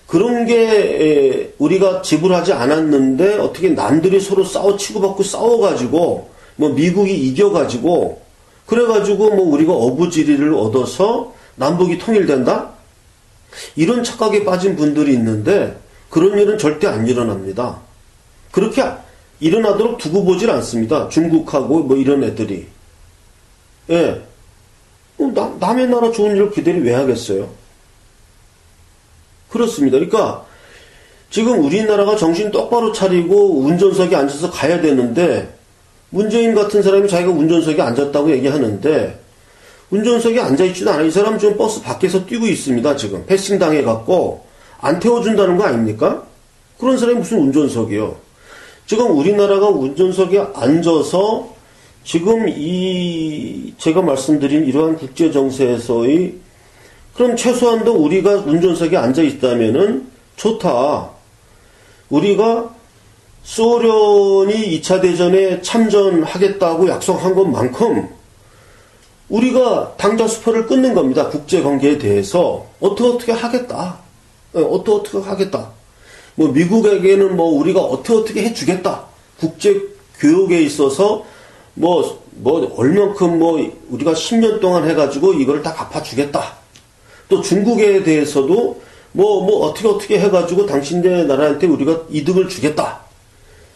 그런 게 우리가 지불하지 않았는데 어떻게 남들이 서로 치고받고 싸워가지고 미국이 이겨가지고 그래가지고 우리가 어부지리를 얻어서 남북이 통일된다? 이런 착각에 빠진 분들이 있는데 그런 일은 절대 안 일어납니다. 그렇게 일어나도록 두고 보질 않습니다. 중국하고 뭐 이런 애들이. 예. 남의 나라 좋은 일을 그들이 왜 하겠어요? 그렇습니다. 그러니까 지금 우리나라가 정신 똑바로 차리고 운전석에 앉아서 가야 되는데 문재인 같은 사람이 자기가 운전석에 앉았다고 얘기하는데 운전석에 앉아있지도 않아요. 이 사람 지금 버스 밖에서 뛰고 있습니다. 지금 패싱 당해갖고 안 태워준다는 거 아닙니까? 그런 사람이 무슨 운전석이요. 지금 우리나라가 운전석에 앉아서 지금 제가 말씀드린 이러한 국제정세에서의 그럼 최소한도 우리가 운전석에 앉아있다면은 좋다. 우리가 소련이 2차 대전에 참전하겠다고 약속한 것만큼 우리가 당자수표를 끊는 겁니다. 국제관계에 대해서. 어떻게 하겠다. 어떻게 하겠다. 뭐 미국에게는 뭐 우리가 어떻게 해주겠다. 국제교역에 있어서 얼만큼 우리가 10년 동안 해가지고 이걸 다 갚아주겠다. 또 중국에 대해서도 어떻게 해가지고 당신네 나라한테 우리가 이득을 주겠다.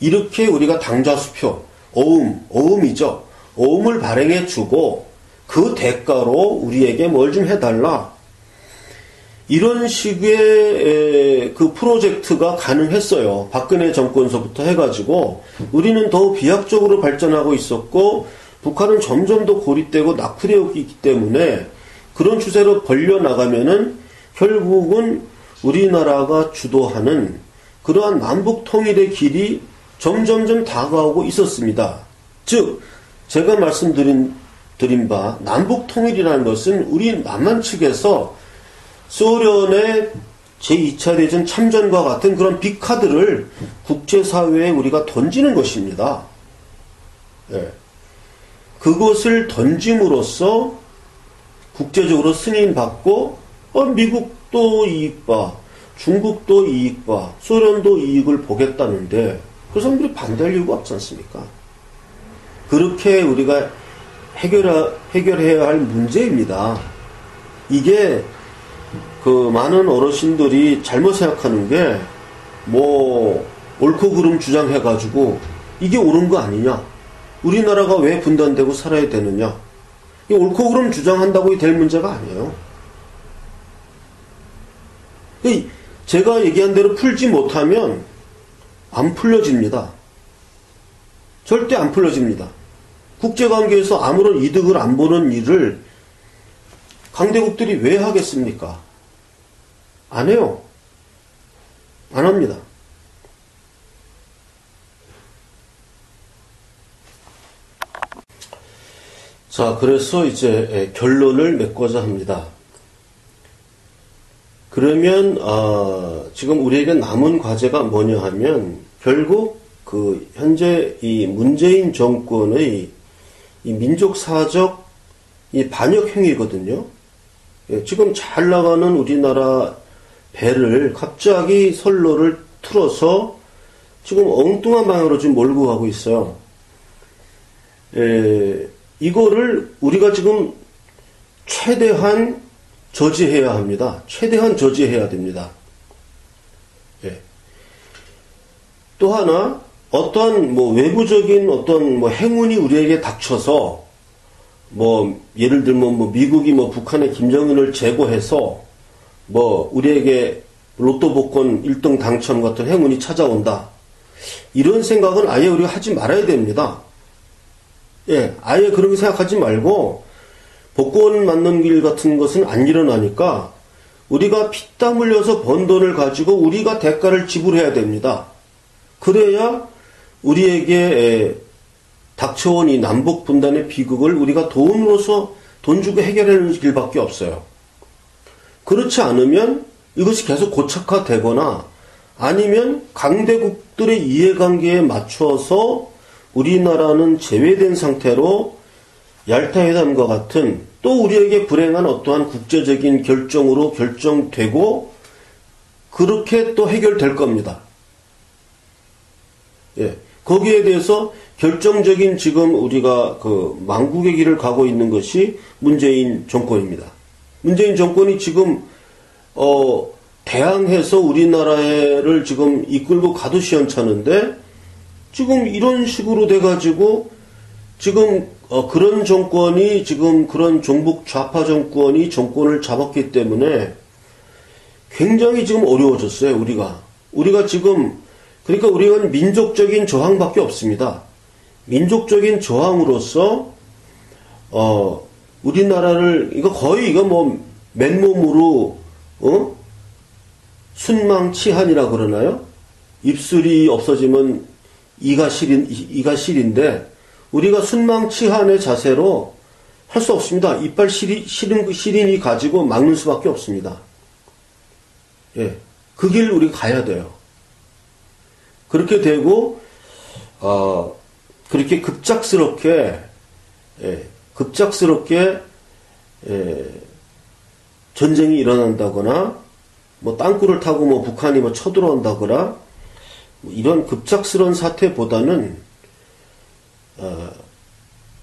이렇게 우리가 당자수표, 어음이죠. 어음을 발행해주고 그 대가로 우리에게 뭘 좀 해달라. 이런 식의 그 프로젝트가 가능했어요. 박근혜 정권서부터 해가지고 우리는 더 비약적으로 발전하고 있었고 북한은 점점 더 고립되고 낙후되어 있기 때문에 그런 추세로 벌려나가면은 결국은 우리나라가 주도하는 그러한 남북 통일의 길이 점점점 다가오고 있었습니다. 즉 제가 말씀드린 바 남북 통일이라는 것은 우리 남한 측에서 소련의 제2차 대전 참전과 같은 그런 빅카드를 국제사회에 우리가 던지는 것입니다. 예. 그것을 던짐으로써 국제적으로 승인받고 미국도 이익 봐, 중국도 이익 봐, 소련도 이익을 보겠다는데 그 사람들이 반대할 이유가 없지 않습니까? 그렇게 우리가 해결해야 할 문제입니다. 이게 많은 어르신들이 잘못 생각하는 게 옳고 그름 주장해가지고 이게 옳은 거 아니냐? 우리나라가 왜 분단되고 살아야 되느냐? 이 옳고 그름 주장한다고 될 문제가 아니에요. 제가 얘기한 대로 풀지 못하면 안 풀려집니다. 절대 안 풀려집니다. 국제관계에서 아무런 이득을 안 보는 일을 강대국들이 왜 하겠습니까? 안 해요. 안 합니다. 자, 그래서 이제 결론을 맺고자 합니다. 그러면 지금 우리에게 남은 과제가 뭐냐 하면 결국 현재 이 문재인 정권의 이 민족사적 이 반역 행위거든요. 지금 잘 나가는 우리나라 배를 갑자기 선로를 틀어서 지금 엉뚱한 방향으로 지금 몰고 가고 있어요. 이거를 우리가 지금 최대한 저지해야 합니다. 최대한 저지해야 됩니다. 또 하나, 어떠한 외부적인 어떤 행운이 우리에게 닥쳐서 예를 들면 미국이 북한의 김정은을 제거해서 우리에게 로또 복권 1등 당첨 같은 행운이 찾아온다. 이런 생각은 아예 우리가 하지 말아야 됩니다. 아예 그렇게 생각하지 말고 복권 맞는 길 같은 것은 안 일어나니까 우리가 피땀 흘려서 번 돈을 가지고 우리가 대가를 지불해야 됩니다. 그래야 우리에게 닥쳐온 이 남북 분단의 비극을 우리가 돈으로서 돈 주고 해결하는 길밖에 없어요. 그렇지 않으면 이것이 계속 고착화되거나 아니면 강대국들의 이해관계에 맞춰서 우리나라는 제외된 상태로 얄타회담과 같은 또 우리에게 불행한 어떠한 국제적인 결정으로 결정되고 그렇게 또 해결될 겁니다. 거기에 대해서 결정적인 지금 우리가 망국의 길을 가고 있는 것이 문재인 정권입니다. 문재인 정권이 지금 대항해서 우리나라를 지금 이끌고 가도 시원찮은데 지금 이런 식으로 돼가지고 지금 그런 정권이 지금 그런 종북 좌파 정권이 정권을 잡았기 때문에 굉장히 지금 어려워졌어요. 우리가 지금 그러니까 우리는 민족적인 저항밖에 없습니다. 민족적인 저항으로서 우리나라를 이거 뭐 맨몸으로 순망치한이라 그러나요? 입술이 없어지면 이가 실인데 우리가 순망치한의 자세로 할 수 없습니다. 이빨 시린이 가지고 막는 수밖에 없습니다. 예, 그 길 우리가 가야 돼요. 그렇게 되고 그렇게 급작스럽게 전쟁이 일어난다거나 뭐 땅굴을 타고 뭐 북한이 뭐 쳐들어온다거나 이런 급작스러운 사태보다는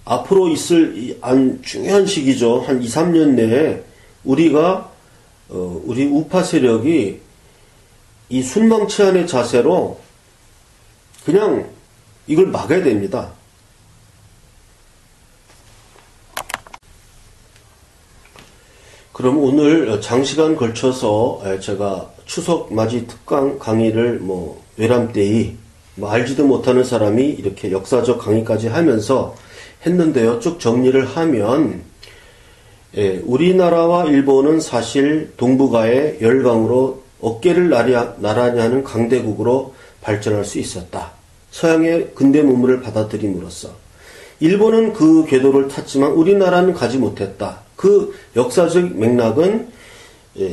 앞으로 있을 중요한 시기죠. 한 2, 3년 내에 우리 우파 세력이 이 순망치한의 자세로 그냥 이걸 막아야 됩니다. 그럼 오늘 장시간 걸쳐서 제가 추석 맞이 특강 강의를 외람되이 알지도 못하는 사람이 이렇게 역사적 강의까지 하면서 했는데요. 쭉 정리를 하면 우리나라와 일본은 사실 동북아의 열강으로 어깨를 나란히 하는 강대국으로 발전할 수 있었다. 서양의 근대 문물을 받아들임으로써 일본은 그 궤도를 탔지만 우리나라는 가지 못했다. 그 역사적 맥락은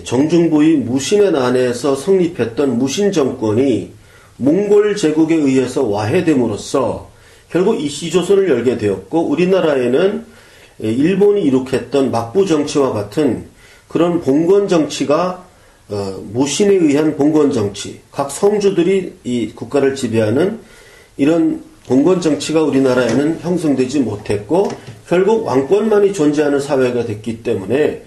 정중부의 무신의 난에서 성립했던 무신 정권이 몽골 제국에 의해서 와해됨으로써 결국 이시조선을 열게 되었고 우리나라에는 일본이 이룩했던 막부 정치와 같은 그런 봉건 정치가 무신에 의한 봉건 정치, 각 성주들이 이 국가를 지배하는 이런 봉건 정치가 우리나라에는 형성되지 못했고 결국 왕권만이 존재하는 사회가 됐기 때문에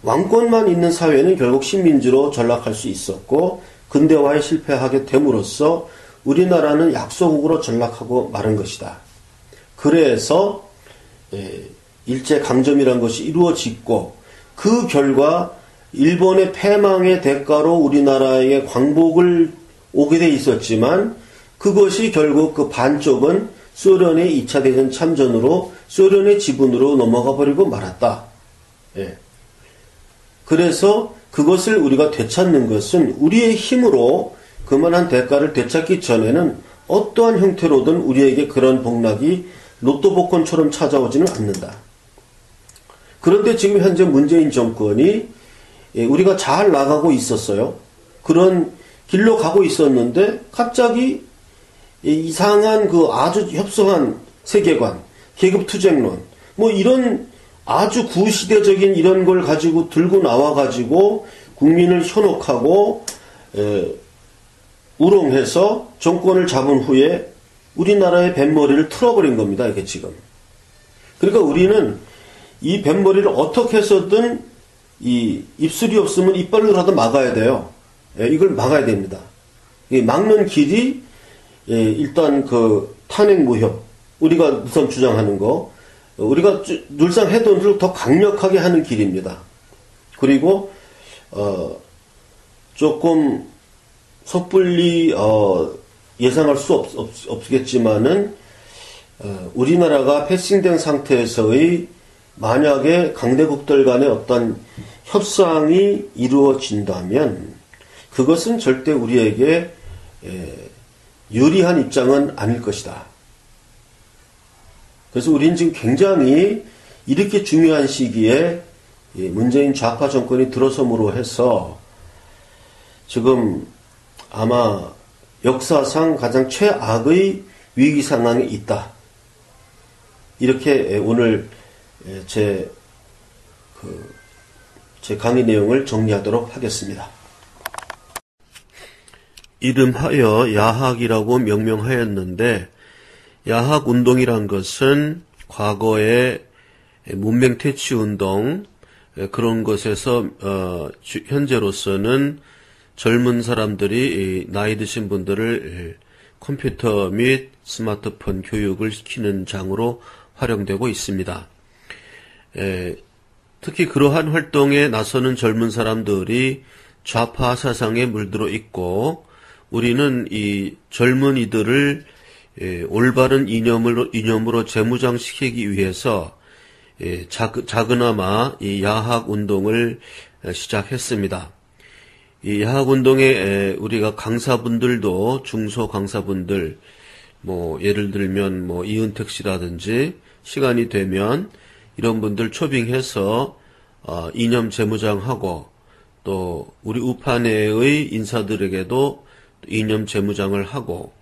왕권만 있는 사회는 결국 식민지로 전락할 수 있었고 근대화에 실패하게 됨으로써 우리나라는 약소국으로 전락하고 마른 것이다. 그래서 일제강점이라는 것이 이루어졌고 그 결과 일본의 패망의 대가로 우리나라에 광복을 오게 돼 있었지만 그것이 결국 그 반쪽은 소련의 2차 대전 참전으로 소련의 지분으로 넘어가 버리고 말았다. 그래서 그것을 우리가 되찾는 것은 우리의 힘으로 그만한 대가를 되찾기 전에는 어떠한 형태로든 우리에게 그런 복락이 로또 복권처럼 찾아오지는 않는다. 그런데 지금 현재 문재인 정권이 우리가 잘 나가고 있었어요. 그런 길로 가고 있었는데 갑자기 이상한 그 아주 협소한 세계관, 계급투쟁론, 이런 아주 구시대적인 이런 걸 가지고 들고 나와가지고 국민을 현혹하고 우롱해서 정권을 잡은 후에 우리나라의 뱃머리를 틀어버린 겁니다. 이게 지금. 그러니까 우리는 이 뱃머리를 어떻게 해서든 이 입술이 없으면 이빨로라도 막아야 돼요. 이걸 막아야 됩니다. 막는 길이 일단 그 탄핵 무효, 우리가 우선 주장하는 거, 우리가 늘상 해던 일을 더 강력하게 하는 길입니다. 그리고 조금 섣불리 예상할 수 없겠지만은 우리나라가 패싱된 상태에서의 만약에 강대국들 간의 어떤 협상이 이루어진다면 그것은 절대 우리에게 유리한 입장은 아닐 것이다. 그래서 우리는 지금 굉장히 이렇게 중요한 시기에 문재인 좌파 정권이 들어섬으로 해서 지금 아마 역사상 가장 최악의 위기 상황에 있다. 이렇게 오늘 제 강의 내용을 정리하도록 하겠습니다. 이름하여 야학이라고 명명하였는데 야학운동이란 것은 과거의 문맹퇴치운동, 그런 것에서 현재로서는 젊은 사람들이 나이 드신 분들을 컴퓨터 및 스마트폰 교육을 시키는 장으로 활용되고 있습니다. 특히 그러한 활동에 나서는 젊은 사람들이 좌파 사상에 물들어 있고, 우리는 이 젊은이들을 올바른 이념으로 재무장시키기 위해서 작으나마 이 야학 운동을 시작했습니다. 이 야학 운동에 우리가 강사분들도, 중소 강사분들, 예를 들면 이은택 씨라든지 시간이 되면 이런 분들 초빙해서 이념 재무장하고, 또 우리 우파내의 인사들에게도 이념 재무장을 하고,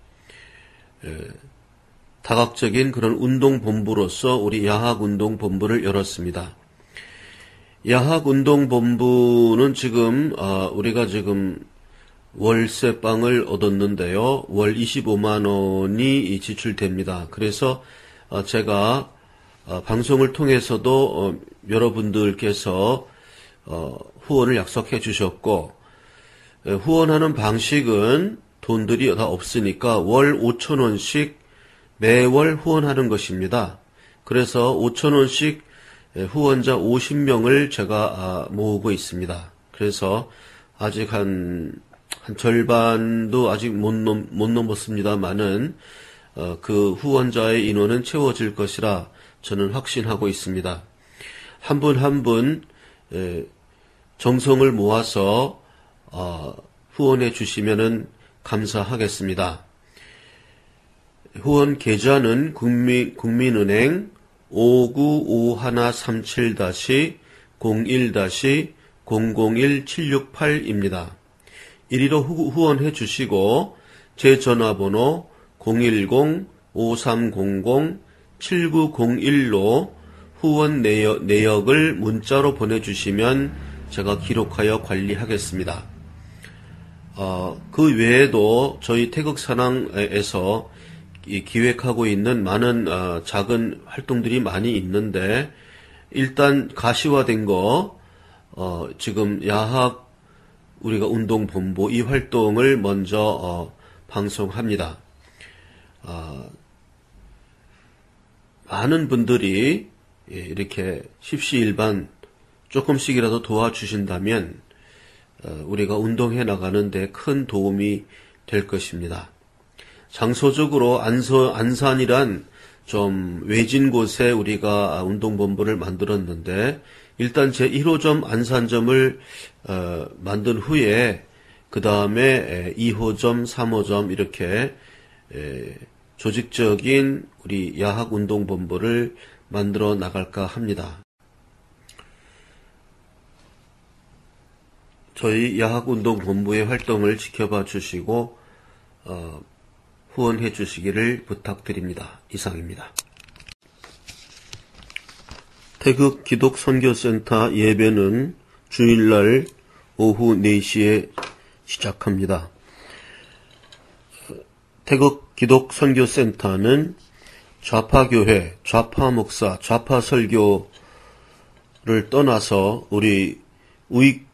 다각적인 그런 운동본부로서 우리 야학운동본부를 열었습니다. 야학운동본부는 지금 우리가 지금 월세방을 얻었는데요. 월 25만 원이 지출됩니다. 그래서 제가 방송을 통해서도 여러분들께서 후원을 약속해 주셨고, 후원하는 방식은 돈들이 다 없으니까 월 5,000원씩 매월 후원하는 것입니다. 그래서 5,000원씩 후원자 50명을 제가 모으고 있습니다. 그래서 아직 한 절반도 아직 못 넘었습니다만은 그 후원자의 인원은 채워질 것이라 저는 확신하고 있습니다. 한 분 한 분 정성을 모아서 후원해 주시면은 감사하겠습니다. 후원 계좌는 국민은행 5951-37-01-001768입니다. 이리로 후원해 주시고 제 전화번호 010-5300-7901로 후원 내역을 문자로 보내주시면 제가 기록하여 관리하겠습니다. 그 외에도 저희 태극사랑에서 기획하고 있는 많은 작은 활동들이 많이 있는데, 일단 가시화된 거 지금 야학 우리가 운동본부 이 활동을 먼저 방송합니다. 많은 분들이 이렇게 십시일반 조금씩이라도 도와주신다면 우리가 운동해 나가는데 큰 도움이 될 것입니다. 장소적으로 안산이란 좀 외진 곳에 우리가 운동본부를 만들었는데, 일단 제1호점 안산점을 만든 후에 그 다음에 2호점, 3호점 이렇게 조직적인 우리 야학운동본부를 만들어 나갈까 합니다. 저희 야학운동본부의 활동을 지켜봐 주시고 후원해 주시기를 부탁드립니다. 이상입니다. 태극 기독선교센터 예배는 주일날 오후 4시에 시작합니다. 태극 기독선교센터는 좌파교회, 좌파목사, 좌파설교를 떠나서 우리 우익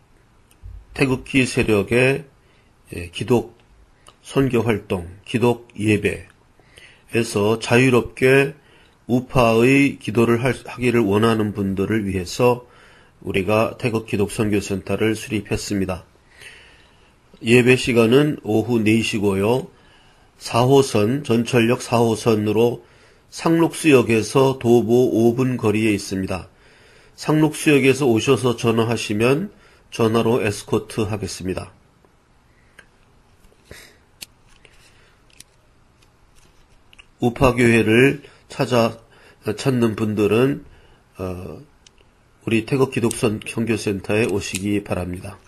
태극기 세력의 기독 선교활동, 기독 예배에서 자유롭게 우파의 기도를 하기를 원하는 분들을 위해서 우리가 태극 기독 선교센터를 수립했습니다. 예배 시간은 오후 4시고요. 4호선, 전철역 4호선으로 상록수역에서 도보 5분 거리에 있습니다. 상록수역에서 오셔서 전화하시면 전화로 에스코트 하겠습니다. 우파교회를 찾는 분들은 우리 태극 기독 선교센터에 오시기 바랍니다.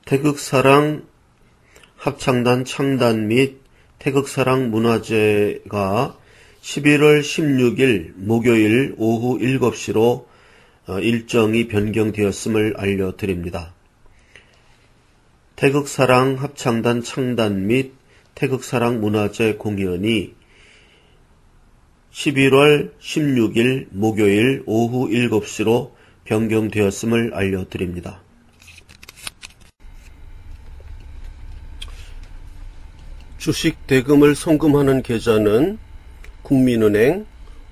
태극사랑 합창단 창단 및 태극사랑 문화제가 11월 16일 목요일 오후 7시로 일정이 변경되었음을 알려드립니다. 태극사랑 합창단 창단 및 태극사랑 문화제 공연이 11월 16일 목요일 오후 7시로 변경되었음을 알려드립니다. 주식 대금을 송금하는 계좌는 국민은행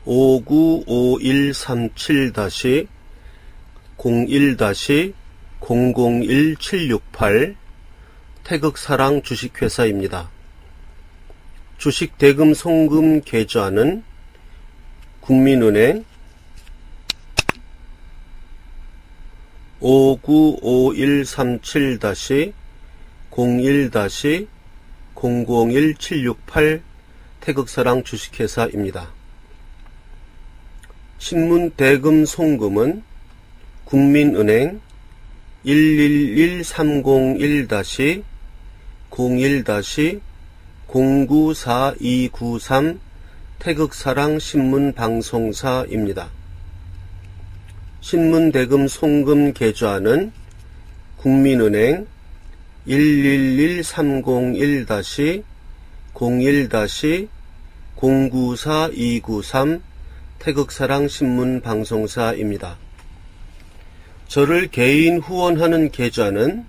595137-01-001768 태극사랑 주식회사입니다. 주식 대금 송금 계좌는 국민은행 595137-01-001768 태극사랑 주식회사입니다. 신문 대금 송금은 국민은행 11130-01-094293 태극사랑 신문방송사입니다. 신문대금 송금 계좌는 국민은행 11130-01-094293 태극사랑 신문방송사입니다. 저를 개인 후원하는 계좌는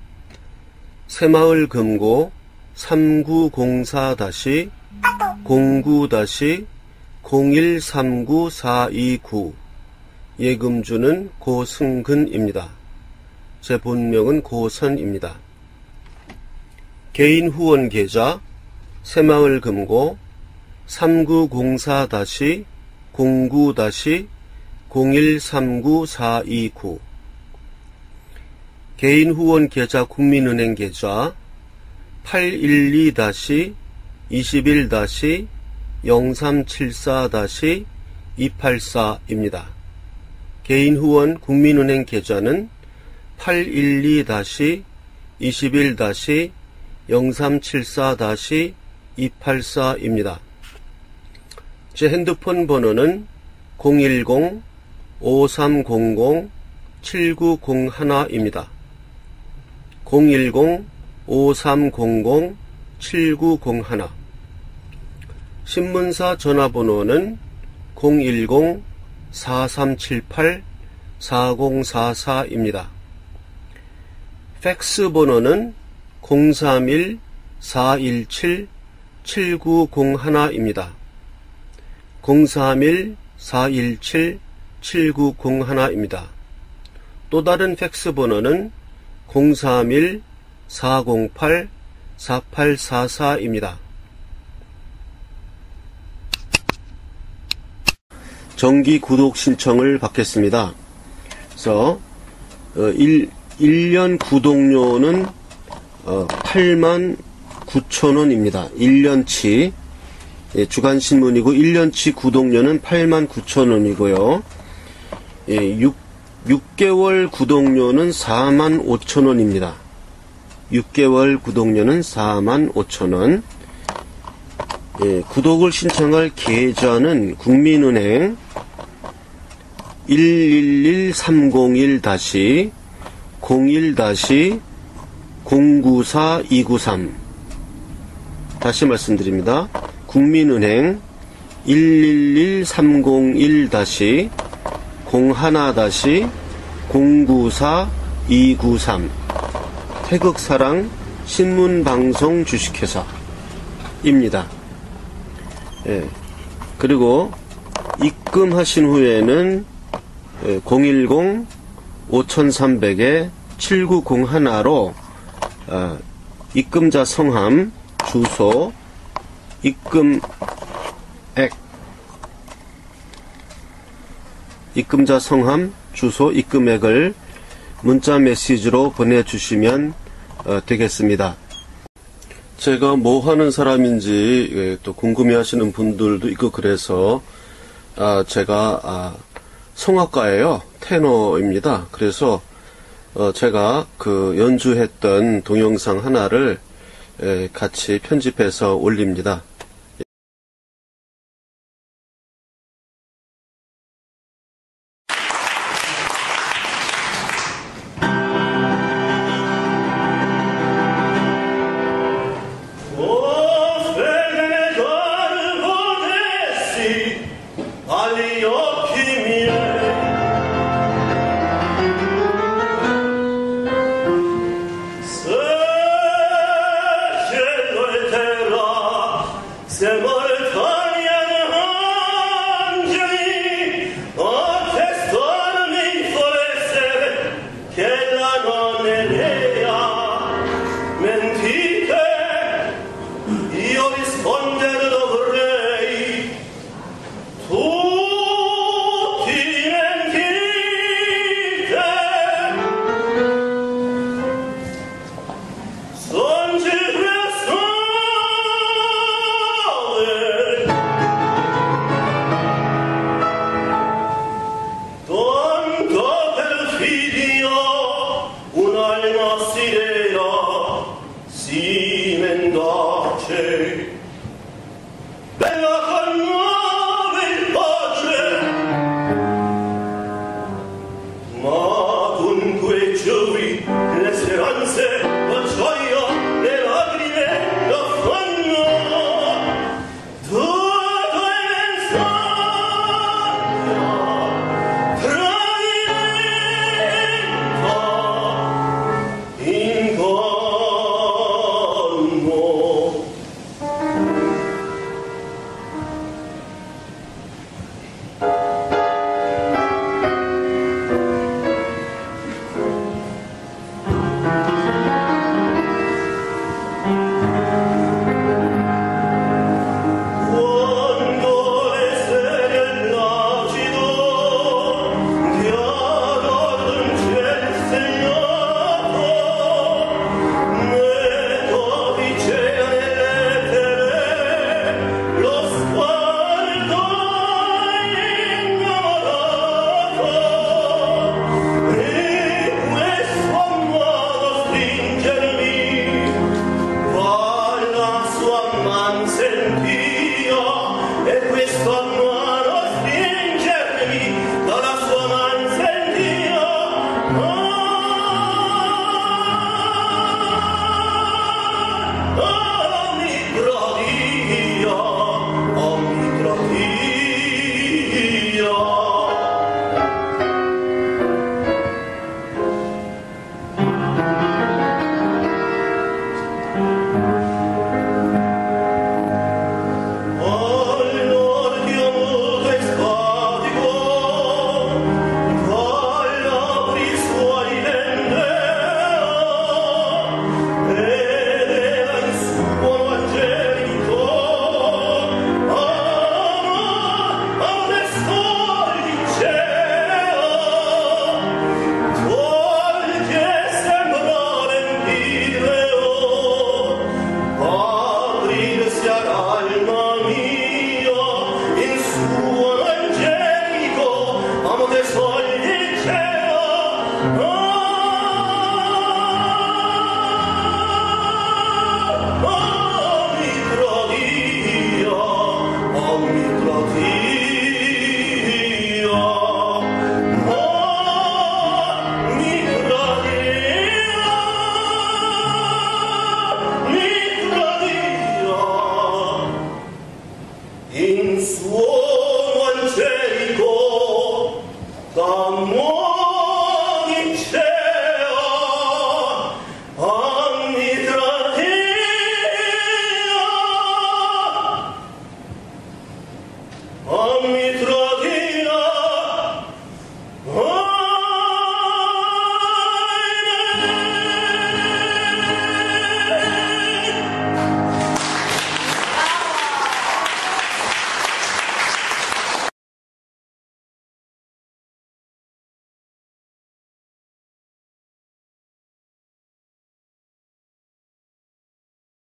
새마을금고 3904-09-0139-429 예금주는 고승근입니다. 제 본명은 고선입니다. 개인 후원 계좌 새마을금고 3904-09-0139-429 개인 후원 계좌 국민은행 계좌 812-21-0374-284입니다. 개인 후원 국민은행 계좌는 812-21-0374-284입니다. 제 핸드폰 번호는 010-5300-7901입니다. 010-5300-7901 신문사 전화번호는 010-4378-4044입니다. 팩스 번호는 031-417-7901입니다. 031-417-7901입니다. 또 다른 팩스 번호는 031-408-4844입니다. 정기 구독 신청을 받겠습니다. 그래서 1년 구독료는 89,000원입니다. 1년치 주간신문이고 1년치 구독료는 89,000원이고요. 6개월 구독료는 45,000원입니다. 6개월 구독료는 45,000원. 구독을 신청할 계좌는 국민은행 11130-01-094293 다시 말씀드립니다. 국민은행 11130-01-094293 태극사랑 신문방송 주식회사입니다. 그리고 입금하신 후에는 010-5300-7901로 입금자 성함, 주소, 입금액, 입금자 성함, 주소, 입금액을 문자 메시지로 보내주시면 되겠습니다. 제가 뭐 하는 사람인지 또 궁금해 하시는 분들도 있고 그래서 제가 성악가예요. 테너입니다. 그래서 제가 그 연주했던 동영상 하나를 같이 편집해서 올립니다. Simen da